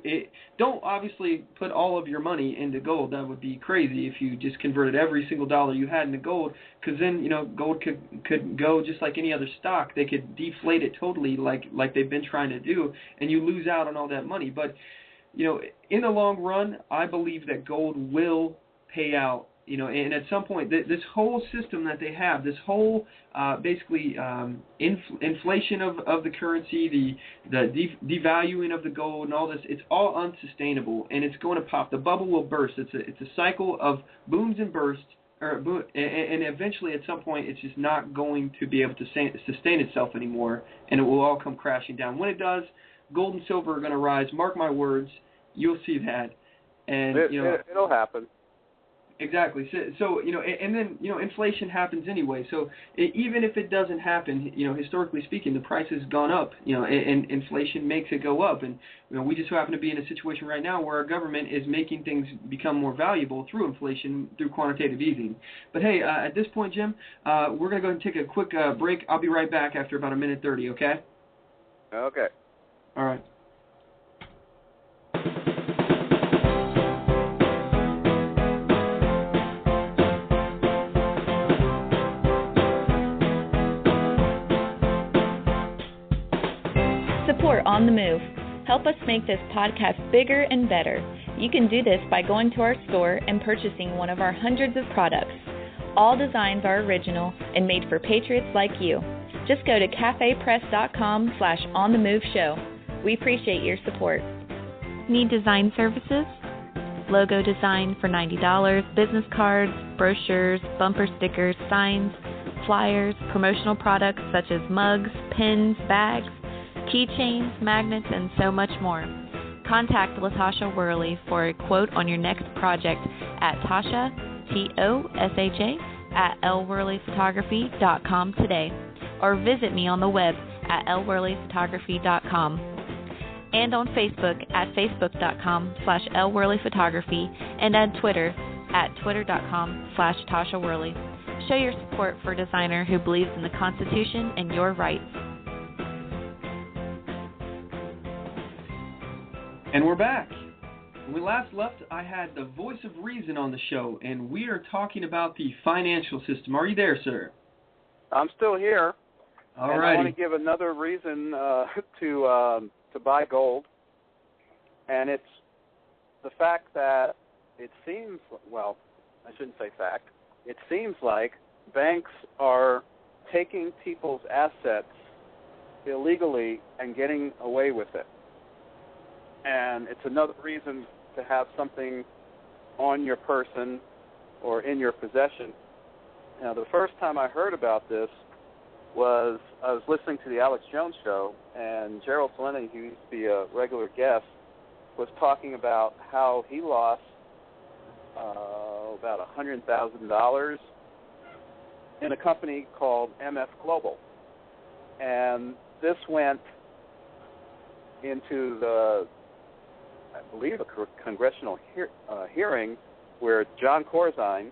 [SPEAKER 2] don't obviously put all of your money into gold, that would be crazy if you just converted every single dollar you had into gold, because then gold could go just like any other stock. They could deflate it totally, like they've been trying to do, and you lose out on all that money. But in the long run, I believe that gold will pay out. And at some point, this whole system that they have, this whole basically inflation of the currency, the devaluing of the gold and all this, it's all unsustainable, and it's going to pop. The bubble will burst. It's a cycle of booms and bursts, and eventually at some point it's just not going to be able to sustain itself anymore, and it will all come crashing down. When it does, gold and silver are going to rise. Mark my words, you'll see that. And
[SPEAKER 9] it'll happen.
[SPEAKER 2] Exactly. So and then inflation happens anyway. So even if it doesn't happen, historically speaking, the price has gone up. And inflation makes it go up. And we just happen to be in a situation right now where our government is making things become more valuable through inflation, through quantitative easing. But hey, at this point, Jim, we're going to go and take a quick break. I'll be right back after about 1:30. Okay.
[SPEAKER 9] Okay.
[SPEAKER 2] All right.
[SPEAKER 3] Support On the Move. Help us make this podcast bigger and better. You can do this by going to our store and purchasing one of our hundreds of products. All designs are original and made for patriots like you. Just go to cafepress.com/onthemoveshow. We appreciate your support. Need design services? Logo design for $90, business cards, brochures, bumper stickers, signs, flyers, promotional products such as mugs, pins, bags, keychains, magnets, and so much more. Contact LaTasha Worley for a quote on your next project at Tasha, Tosha, at lworleyphotography.com today, or visit me on the web at lworleyphotography.com, and on Facebook at facebook.com/lworleyphotography, and on Twitter at twitter.com/Tasha Worley. Show your support for a designer who believes in the Constitution and your rights.
[SPEAKER 2] And we're back. When we last left, I had the voice of reason on the show, and we are talking about the financial system. Are you there, sir?
[SPEAKER 9] I'm still here.
[SPEAKER 2] All
[SPEAKER 9] right.
[SPEAKER 2] right.
[SPEAKER 9] I want to give another reason to buy gold, and it's the fact that it seems, well, I shouldn't say fact, it seems like banks are taking people's assets illegally and getting away with it. And it's another reason to have something on your person or in your possession. Now, the first time I heard about this was I was listening to the Alex Jones show, and Gerald Salenti, who used to be a regular guest, was talking about how he lost about $100,000 in a company called MF Global. And this went into the, I believe, a congressional hearing where John Corzine,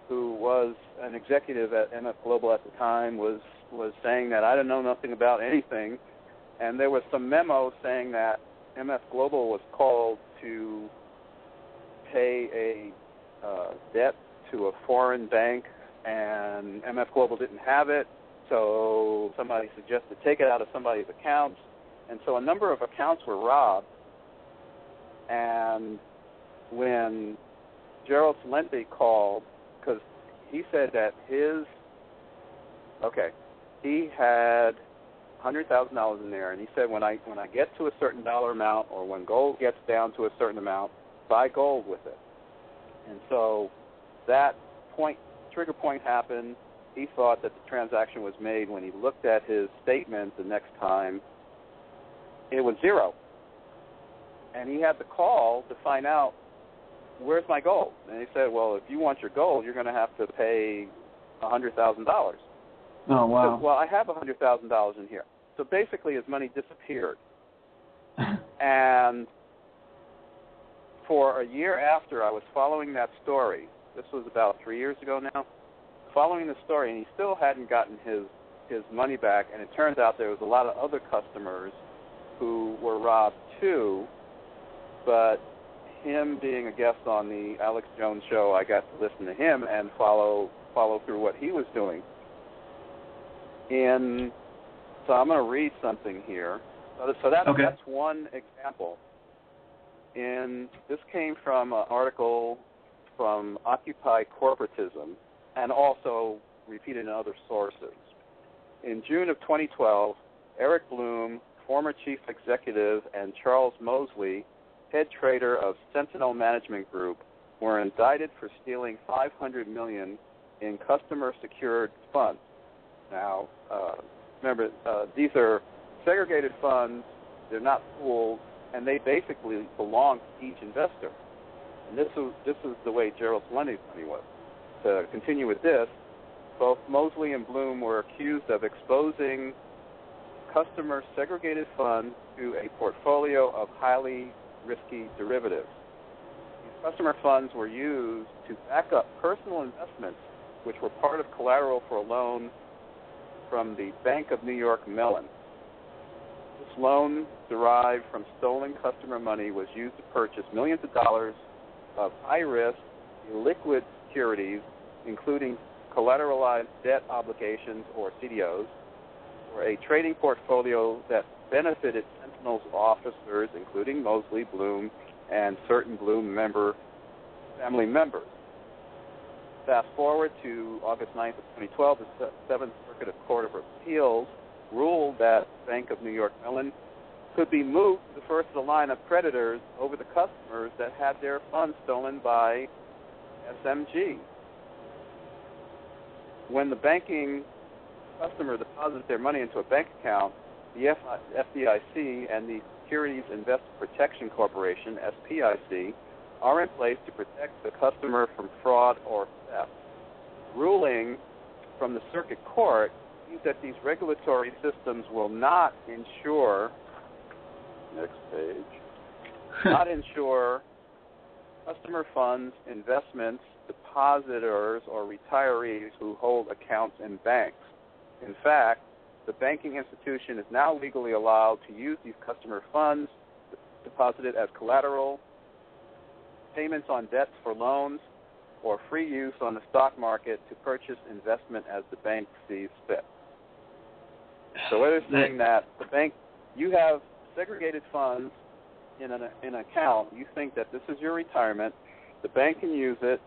[SPEAKER 9] who was an executive at MF Global at the time, was saying that I don't know nothing about anything. And there was some memo saying that MF Global was called to pay a debt to a foreign bank, and MF Global didn't have it, so somebody suggested take it out of somebody's accounts. And so a number of accounts were robbed. And when Gerald Salenti called, because he said that he had $100,000 in there, and he said when I get to a certain dollar amount, or when gold gets down to a certain amount, buy gold with it. And so that trigger point happened. He thought that the transaction was made. When he looked at his statement the next time, it was zero. And he had to call to find out, where's my gold? And he said, well, if you want your gold, you're going to have to pay $100,000.
[SPEAKER 2] Oh, wow.
[SPEAKER 9] Said, well, I have $100,000 in here. So basically his money disappeared. And for a year after, I was following that story. This was about 3 years ago now. Following the story, and he still hadn't gotten his money back. And it turns out there was a lot of other customers who were robbed too. But him being a guest on the Alex Jones show, I got to listen to him and follow through what he was doing. And so I'm going to read something here. So that's one example. And this came from an article from Occupy Corporatism, and also repeated in other sources. In June of 2012, Eric Bloom, former chief executive, and Charles Mosley, head trader of Sentinel Management Group, were indicted for stealing $500 million in customer-secured funds. Now, remember, these are segregated funds. They're not pooled, and they basically belong to each investor. And this is the way Gerald Salenti's money was. To continue with this, both Mosley and Bloom were accused of exposing customer segregated funds to a portfolio of highly risky derivatives. These customer funds were used to back up personal investments, which were part of collateral for a loan from the Bank of New York Mellon. This loan, derived from stolen customer money, was used to purchase millions of dollars of high-risk, illiquid securities, including collateralized debt obligations, or CDOs, for a trading portfolio that benefited Sentinel's officers, including Mosley, Bloom, and certain Blue family members. Fast forward to August 9th of 2012, the Seventh Circuit Court of Appeals ruled that Bank of New York Mellon could be moved to the first of the line of creditors over the customers that had their funds stolen by SMG. When the banking customer deposits their money into a bank account, the FDIC and the Securities Investor Protection Corporation, SPIC, are in place to protect the customer from fraud or theft. Ruling from the circuit court means that these regulatory systems will not ensure, next page, not ensure customer funds, investments, depositors, or retirees who hold accounts in banks. In fact, the banking institution is now legally allowed to use these customer funds deposited as collateral, payments on debts for loans, or free use on the stock market to purchase investment as the bank sees fit. So they're saying that the bank, you have segregated funds in an account, you think that this is your retirement, the bank can use it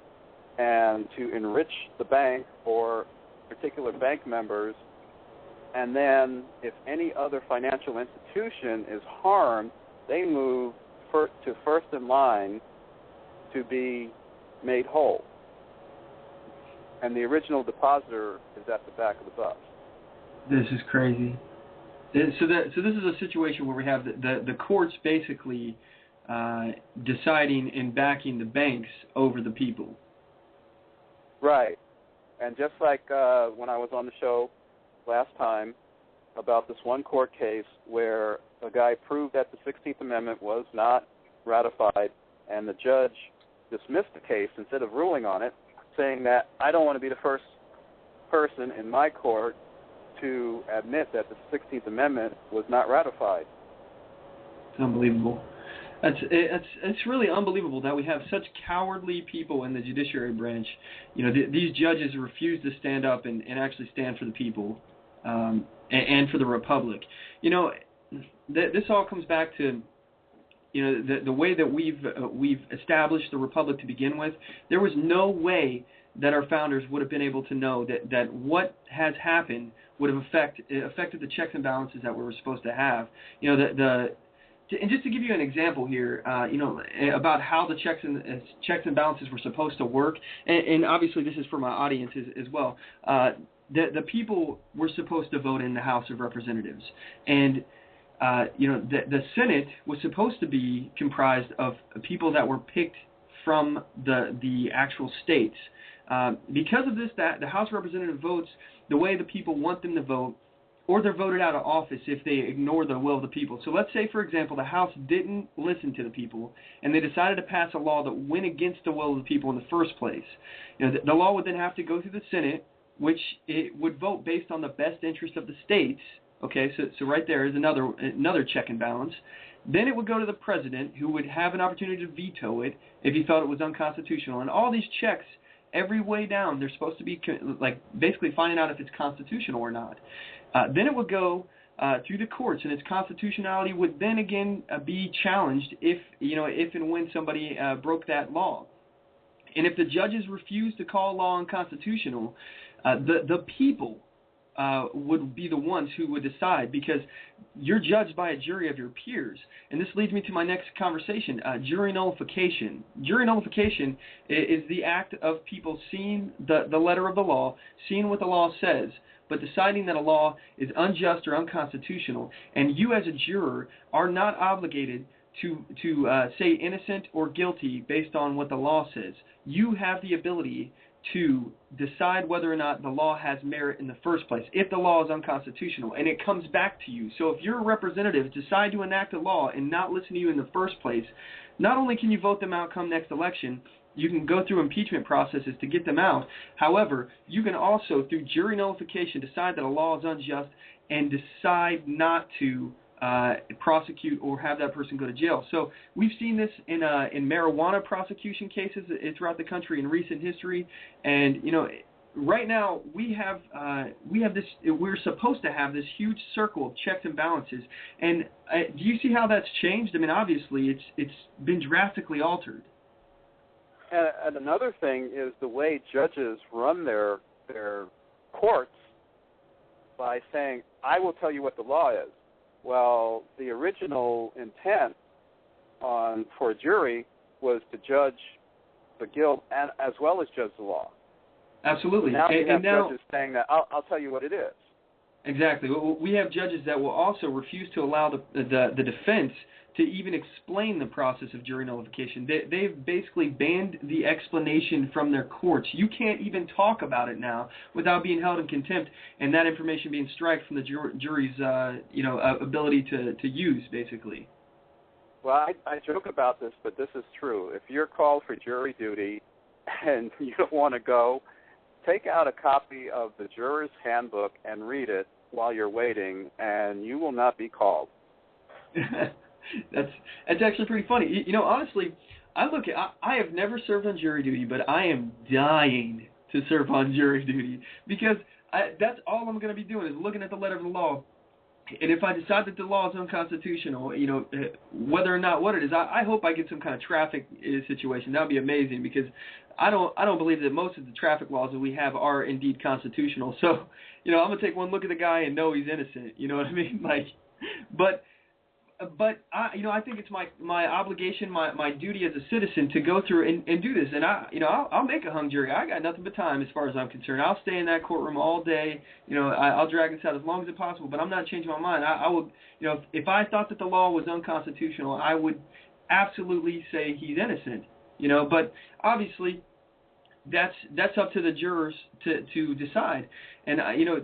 [SPEAKER 9] and to enrich the bank or particular bank members, and then if any other financial institution is harmed, they move to first in line to be made whole. And the original depositor is at the back of the bus.
[SPEAKER 2] This is crazy. So this is a situation where we have the courts basically deciding and backing the banks over the people.
[SPEAKER 9] Right. And just like when I was on the show last time about this one court case where a guy proved that the 16th Amendment was not ratified, and the judge dismissed the case instead of ruling on it, saying that I don't want to be the first person in my court to admit that the 16th Amendment was not ratified.
[SPEAKER 2] It's unbelievable. It's really unbelievable that we have such cowardly people in the judiciary branch. You know, these judges refuse to stand up and actually stand for the people and for the republic. You know, this all comes back to, you know, the way that we've established the republic to begin with. There was no way that our founders would have been able to know that what has happened would have affected the checks and balances that we were supposed to have. You know, and just to give you an example here, you know, about how the checks and balances were supposed to work, and obviously this is for my audience as well. The people were supposed to vote in the House of Representatives, and you know, the Senate was supposed to be comprised of people that were picked from the actual states. Because of this, that the House of Representatives votes the way the people want them to vote, or they're voted out of office if they ignore the will of the people. So let's say, for example, the House didn't listen to the people, and they decided to pass a law that went against the will of the people in the first place. You know, the law would then have to go through the Senate, which it would vote based on the best interest of the states. Okay, so right there is another check and balance. Then it would go to the president, who would have an opportunity to veto it if he felt it was unconstitutional. And all these checks, every way down, they're supposed to be like basically finding out if it's constitutional or not. Then it would go through the courts, and its constitutionality would then again be challenged if and when somebody broke that law. And if the judges refused to call a law unconstitutional, the people would be the ones who would decide, because you're judged by a jury of your peers. And this leads me to my next conversation, jury nullification. Jury nullification is the act of people seeing the letter of the law, seeing what the law says, but deciding that a law is unjust or unconstitutional, and you as a juror are not obligated to say innocent or guilty based on what the law says. You have the ability to decide whether or not the law has merit in the first place, if the law is unconstitutional, and it comes back to you. So if your representatives decide to enact a law and not listen to you in the first place, not only can you vote them out come next election, you can go through impeachment processes to get them out. However, you can also, through jury nullification, decide that a law is unjust and decide not to prosecute or have that person go to jail. So we've seen this in marijuana prosecution cases throughout the country in recent history, and you know, right now we have this. We're supposed to have this huge circle of checks and balances. And do you see how that's changed? I mean, obviously, it's been drastically altered.
[SPEAKER 9] And another thing is the way judges run their courts by saying, "I will tell you what the law is." Well, the original intent for a jury was to judge the guilt and as well as judge the law.
[SPEAKER 2] Absolutely.
[SPEAKER 9] So now you have
[SPEAKER 2] now,
[SPEAKER 9] judges saying that I'll tell you what it is.
[SPEAKER 2] Exactly. We have judges that will also refuse to allow the defense to even explain the process of jury nullification. They've basically banned the explanation from their courts. You can't even talk about it now without being held in contempt, and that information being struck from the jury's ability to use, basically.
[SPEAKER 9] Well, I joke about this, but this is true. If you're called for jury duty and you don't want to go, take out a copy of the juror's handbook and read it while you're waiting, and you will not be called.
[SPEAKER 2] That's actually pretty funny. You know, honestly, I have never served on jury duty, but I am dying to serve on jury duty because that's all I'm going to be doing is looking at the letter of the law. And if I decide that the law is unconstitutional, you know, whether or not what it is, I hope I get some kind of traffic situation. That would be amazing because I don't believe that most of the traffic laws that we have are indeed constitutional. So, you know, I'm gonna take one look at the guy and know he's innocent. You know what I mean? Like, but I think it's my obligation, my duty as a citizen to go through and do this. And I'll make a hung jury. I got nothing but time as far as I'm concerned. I'll stay in that courtroom all day. You know, I'll drag this out as long as it's possible. But I'm not changing my mind. I will, you know, if I thought that the law was unconstitutional, I would absolutely say he's innocent. You know, but obviously that's up to the jurors to decide. And you know,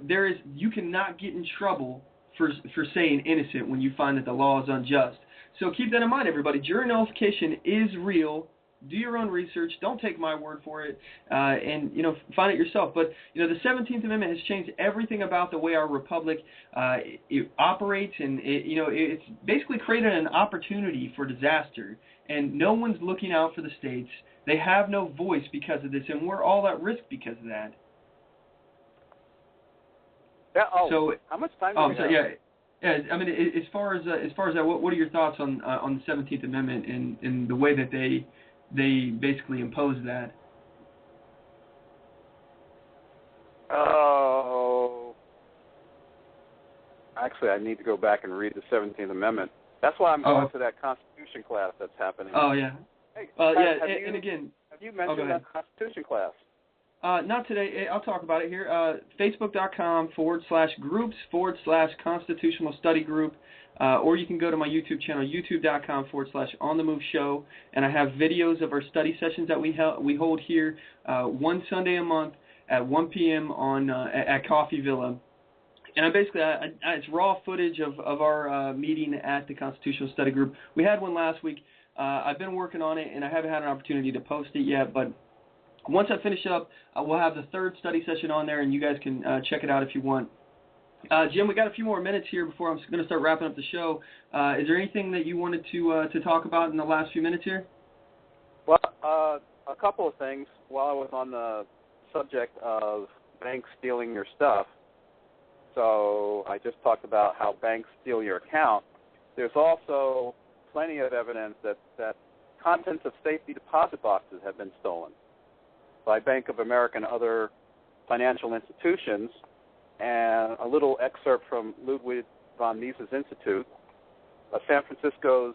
[SPEAKER 2] you cannot get in trouble for saying innocent when you find that the law is unjust. So keep that in mind, everybody. Jury nullification is real. Do your own research. Don't take my word for it, and you know, find it yourself. But you know, the 17th Amendment has changed everything about the way our republic it operates, and it's basically created an opportunity for disaster. And no one's looking out for the states. They have no voice because of this, and we're all at risk because of that.
[SPEAKER 9] Yeah,
[SPEAKER 2] so,
[SPEAKER 9] how much time do we have?
[SPEAKER 2] Yeah. I mean, as far as that, what are your thoughts on the 17th Amendment and the way that they basically impose that?
[SPEAKER 9] Oh, actually, I need to go back and read the 17th Amendment. That's why I'm going to that Constitution class that's happening.
[SPEAKER 2] Oh yeah.
[SPEAKER 9] Hey,
[SPEAKER 2] and again,
[SPEAKER 9] have you mentioned that Constitution class?
[SPEAKER 2] Not today. I'll talk about it here. Facebook.com/groups/Constitutional Study Group. Or you can go to my YouTube channel, youtube.com/OnTheMoveShow. And I have videos of our study sessions that we hold here one Sunday a month at 1 p.m. at Coffee Villa. And it's raw footage of our meeting at the Constitutional Study Group. We had one last week. I've been working on it, and I haven't had an opportunity to post it yet, but once I finish up, we'll have the third study session on there, and you guys can check it out if you want. Jim, we got a few more minutes here before I'm going to start wrapping up the show. Is there anything that you wanted to talk about in the last few minutes here?
[SPEAKER 9] Well, a couple of things. While I was on the subject of banks stealing your stuff, so I just talked about how banks steal your account. There's also plenty of evidence that contents of safety deposit boxes have been stolen by Bank of America and other financial institutions. And a little excerpt from Ludwig von Mises Institute. San Francisco's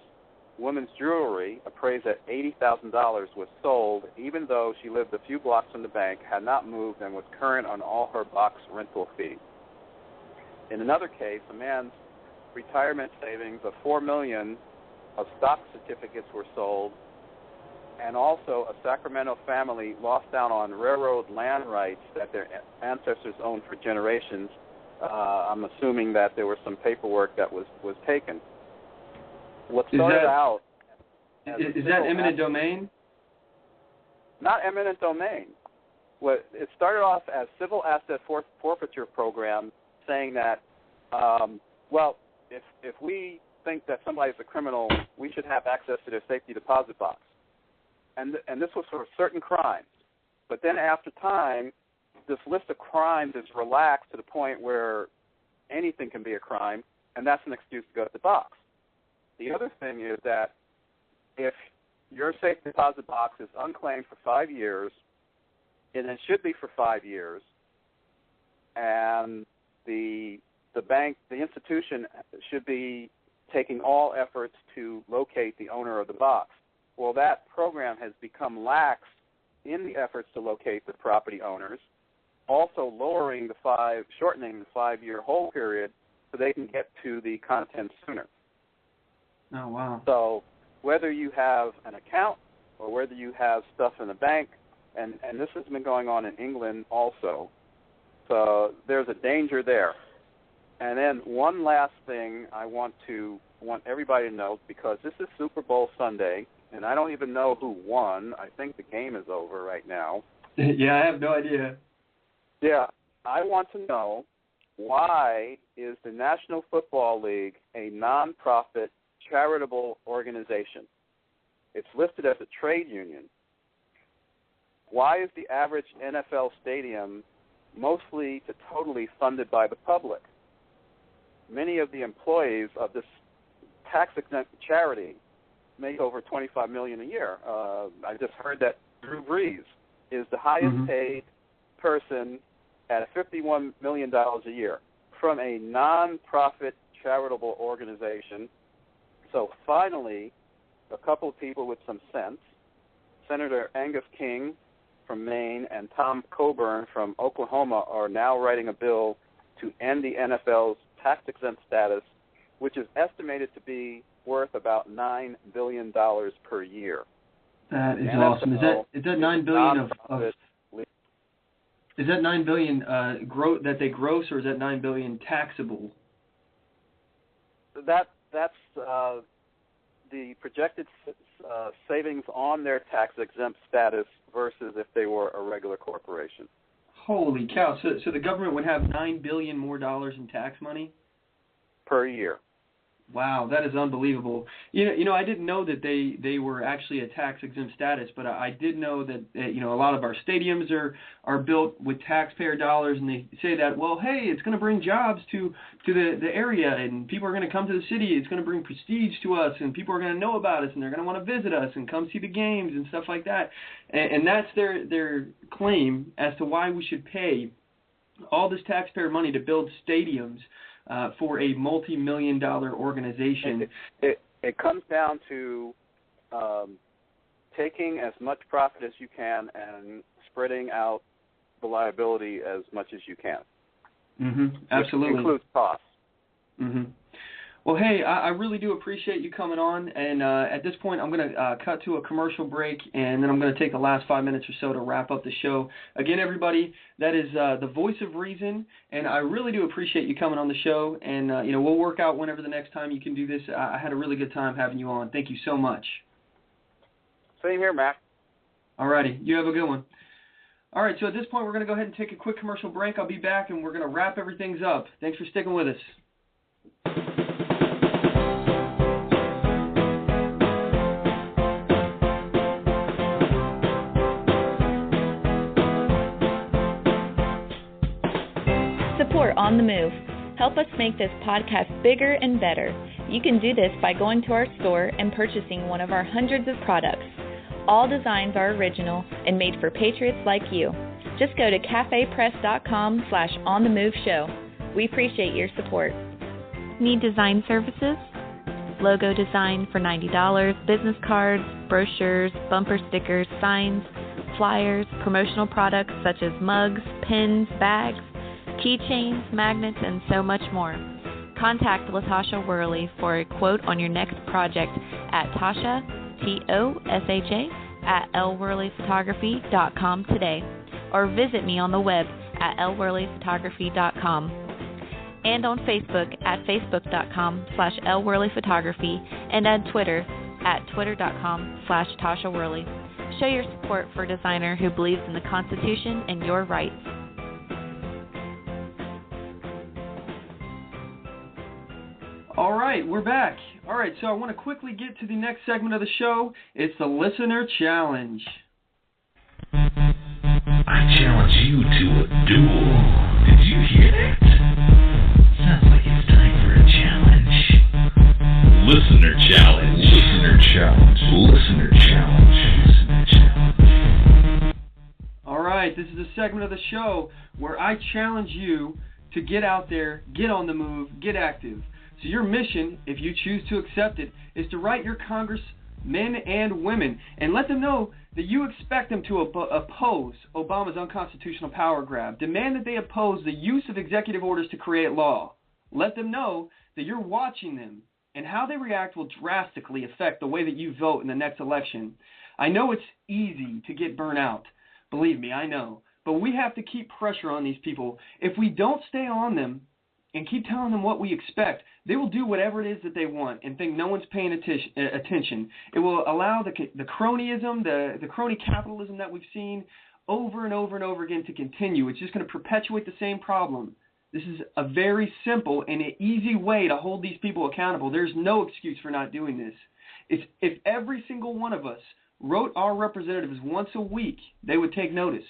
[SPEAKER 9] woman's jewelry, appraised at $80,000, was sold even though she lived a few blocks from the bank, had not moved, and was current on all her box rental fees. In another case, a man's retirement savings of $4 million of stock certificates were sold, and also a Sacramento family lost out on railroad land rights that their ancestors owned for generations. I'm assuming that there was some paperwork that was taken. What started out...
[SPEAKER 2] Is that eminent domain?
[SPEAKER 9] Not eminent domain. It started off as civil asset forfeiture program, saying that, if we think that somebody's a criminal, we should have access to their safety deposit box. And this was for certain crimes. But then after time, this list of crimes is relaxed to the point where anything can be a crime, and that's an excuse to go to the box. The other thing is that if your safe deposit box is unclaimed for 5 years, and it should be for 5 years, and the bank, the institution should be taking all efforts to locate the owner of the box. Well, that program has become lax in the efforts to locate the property owners, also shortening the 5-year hold period so they can get to the contents sooner.
[SPEAKER 2] Oh, wow.
[SPEAKER 9] So whether you have an account or whether you have stuff in the bank, and this has been going on in England also, so there's a danger there. And then one last thing I want everybody to know, because this is Super Bowl Sunday, and I don't even know who won. I think the game is over right now.
[SPEAKER 2] Yeah, I have no idea.
[SPEAKER 9] Yeah, I want to know, why is the National Football League a non-profit charitable organization? It's listed as a trade union. Why is the average NFL stadium mostly to totally funded by the public? Many of the employees of this tax-exempt charity make over $25 million a year. I just heard that Drew Brees is the highest paid person at $51 million a year from a non-profit charitable organization. So finally, a couple of people with some sense, Senator Angus King from Maine and Tom Coburn from Oklahoma, are now writing a bill to end the NFL's tax-exempt status, which is estimated to be worth about $9 billion per year.
[SPEAKER 2] That is awesome. Is that $9 billion is that $9 billion that they gross, or is that $9 billion taxable?
[SPEAKER 9] That's the projected savings on their tax-exempt status versus if they were a regular corporation.
[SPEAKER 2] Holy cow! So the government would have $9 billion more in tax money
[SPEAKER 9] per year.
[SPEAKER 2] Wow, that is unbelievable. You know, I didn't know that they were actually a tax-exempt status, but I did know that a lot of our stadiums are built with taxpayer dollars, and they say that, well, hey, it's going to bring jobs to the area, and people are going to come to the city. It's going to bring prestige to us, and people are going to know about us, and they're going to want to visit us and come see the games and stuff like that. And that's their claim as to why we should pay all this taxpayer money to build stadiums for a multi-million-dollar organization.
[SPEAKER 9] It comes down to taking as much profit as you can and spreading out the liability as much as you can.
[SPEAKER 2] Absolutely.
[SPEAKER 9] Which includes costs.
[SPEAKER 2] Well, hey, I really do appreciate you coming on, and at this point I'm going to cut to a commercial break, and then I'm going to take the last 5 minutes or so to wrap up the show. Again, everybody, that is the voice of reason, and I really do appreciate you coming on the show, and we'll work out whenever the next time you can do this. I had a really good time having you on. Thank you so much.
[SPEAKER 9] Same here, Mack.
[SPEAKER 2] All righty. You have a good one. All right, so at this point we're going to go ahead and take a quick commercial break. I'll be back, and we're going to wrap everything up. Thanks for sticking with us.
[SPEAKER 3] Support On the Move. Help us make this podcast bigger and better. You can do this by going to our store and purchasing one of our hundreds of products. All designs are original and made for patriots like you. Just go to cafepress.com/onthemoveshow. We appreciate your support. Need design services? Logo design for $90, business cards, brochures, bumper stickers, signs, flyers, promotional products such as mugs, pins, bags, keychains, magnets, and so much more. Contact LaTasha Worley for a quote on your next project at Tasha, Tosha, at lworleyphotography.com today, or visit me on the web at lworleyphotography.com, and on Facebook at facebook.com/lworleyphotography, and on Twitter at twitter.com/Tasha Worley. Show your support for a designer who believes in the Constitution and your rights.
[SPEAKER 2] All right, we're back. All right, so I want to quickly get to the next segment of the show. It's the Listener Challenge.
[SPEAKER 1] I challenge you to a duel. Did you hear that? Sounds like it's time for a challenge. Listener challenge. Listener challenge. Listener challenge. Listener challenge.
[SPEAKER 2] All right, this is a segment of the show where I challenge you to get out there, get on the move, get active. So your mission, if you choose to accept it, is to write your congressmen and women and let them know that you expect them to oppose Obama's unconstitutional power grab. Demand that they oppose the use of executive orders to create law. Let them know that you're watching them and how they react will drastically affect the way that you vote in the next election. I know it's easy to get burnt out. Believe me, I know. But we have to keep pressure on these people. If we don't stay on them and keep telling them what we expect, they will do whatever it is that they want and think no one's paying attention. It will allow the cronyism, the crony capitalism that we've seen over and over and over again to continue. It's just going to perpetuate the same problem. This is a very simple and an easy way to hold these people accountable. There's no excuse for not doing this. If every single one of us wrote our representatives once a week, they would take notice.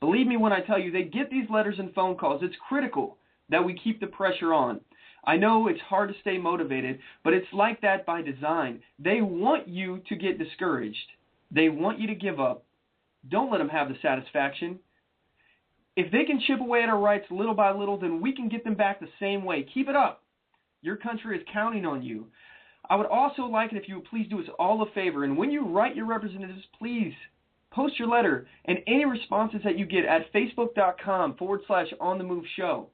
[SPEAKER 2] Believe me when I tell you, they get these letters and phone calls. It's critical that we keep the pressure on. I know it's hard to stay motivated, but it's like that by design. They want you to get discouraged. They want you to give up. Don't let them have the satisfaction. If they can chip away at our rights little by little, then we can get them back the same way. Keep it up. Your country is counting on you. I would also like it if you would please do us all a favor, and when you write your representatives, please post your letter and any responses that you get at facebook.com/onthemoveshow.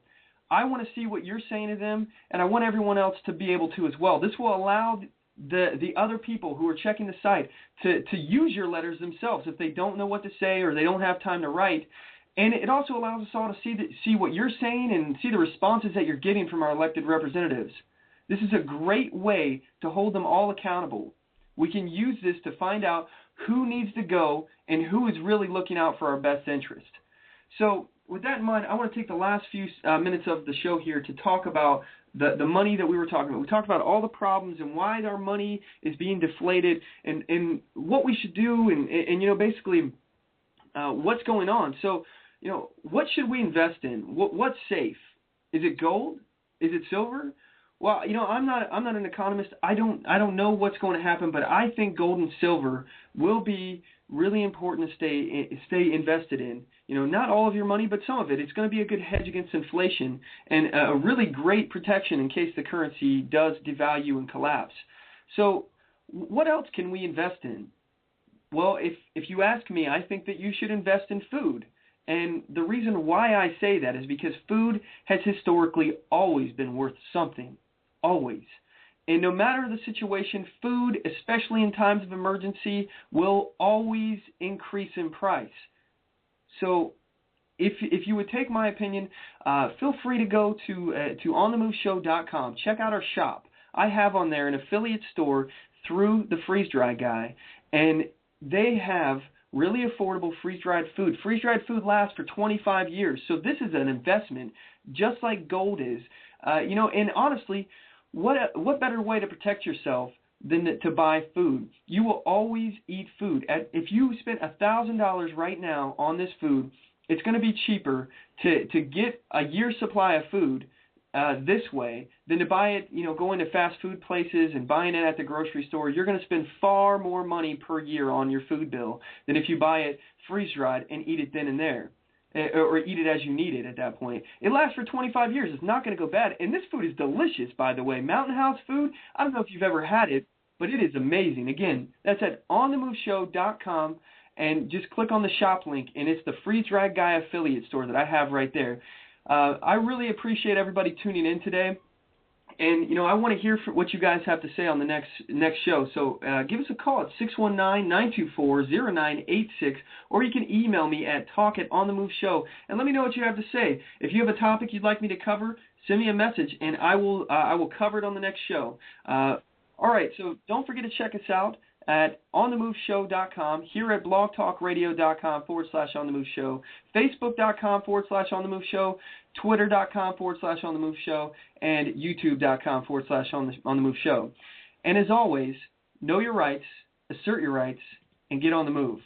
[SPEAKER 2] I want to see what you're saying to them, and I want everyone else to be able to as well. This will allow the other people who are checking the site to use your letters themselves if they don't know what to say or they don't have time to write. And it also allows us all to see what you're saying and see the responses that you're getting from our elected representatives. This is a great way to hold them all accountable. We can use this to find out who needs to go and who is really looking out for our best interest. So with that in mind, I want to take the last few minutes of the show here to talk about the money that we were talking about. We talked about all the problems and why our money is being deflated and what we should do and basically what's going on. So, what should we invest in? What's safe? Is it gold? Is it silver? Well, I'm not an economist. I don't know what's going to happen, but I think gold and silver will be really important to stay invested in. Not all of your money, but some of it. It's going to be a good hedge against inflation and a really great protection in case the currency does devalue and collapse. So, what else can we invest in? Well, if you ask me, I think that you should invest in food. And the reason why I say that is because food has historically always been worth something. Always. And no matter the situation, food, especially in times of emergency, will always increase in price. So if you would take my opinion, feel free to go to onthemoveshow.com. Check out our shop. I have on there an affiliate store through the freeze-dry guy, and they have really affordable freeze-dried food. Freeze-dried food lasts for 25 years, so this is an investment just like gold is. And honestly, what better way to protect yourself than to buy food? You will always eat food. If you spent $1,000 right now on this food, it's going to be cheaper to get a year's supply of food this way than to buy it, going to fast food places and buying it at the grocery store. You're going to spend far more money per year on your food bill than if you buy it freeze-dried and eat it then and there, or eat it as you need it at that point. It lasts for 25 years. It's not going to go bad. And this food is delicious, by the way. Mountain House food, I don't know if you've ever had it, but it is amazing. Again, that's at onthemoveshow.com, and just click on the shop link, and it's the Freeze-Dried Guy affiliate store that I have right there. I really appreciate everybody tuning in today, and I want to hear what you guys have to say on the next show. So give us a call at 619-924-0986, or you can email me at talk@onthemoveshow, and let me know what you have to say. If you have a topic you'd like me to cover, send me a message, and I will cover it on the next show. All right, so don't forget to check us out at onthemoveshow.com, here at blogtalkradio.com/onthemoveshow, facebook.com/onthemoveshow, twitter.com/onthemoveshow, and youtube.com/onthemoveshow. And as always, know your rights, assert your rights, and get on the move.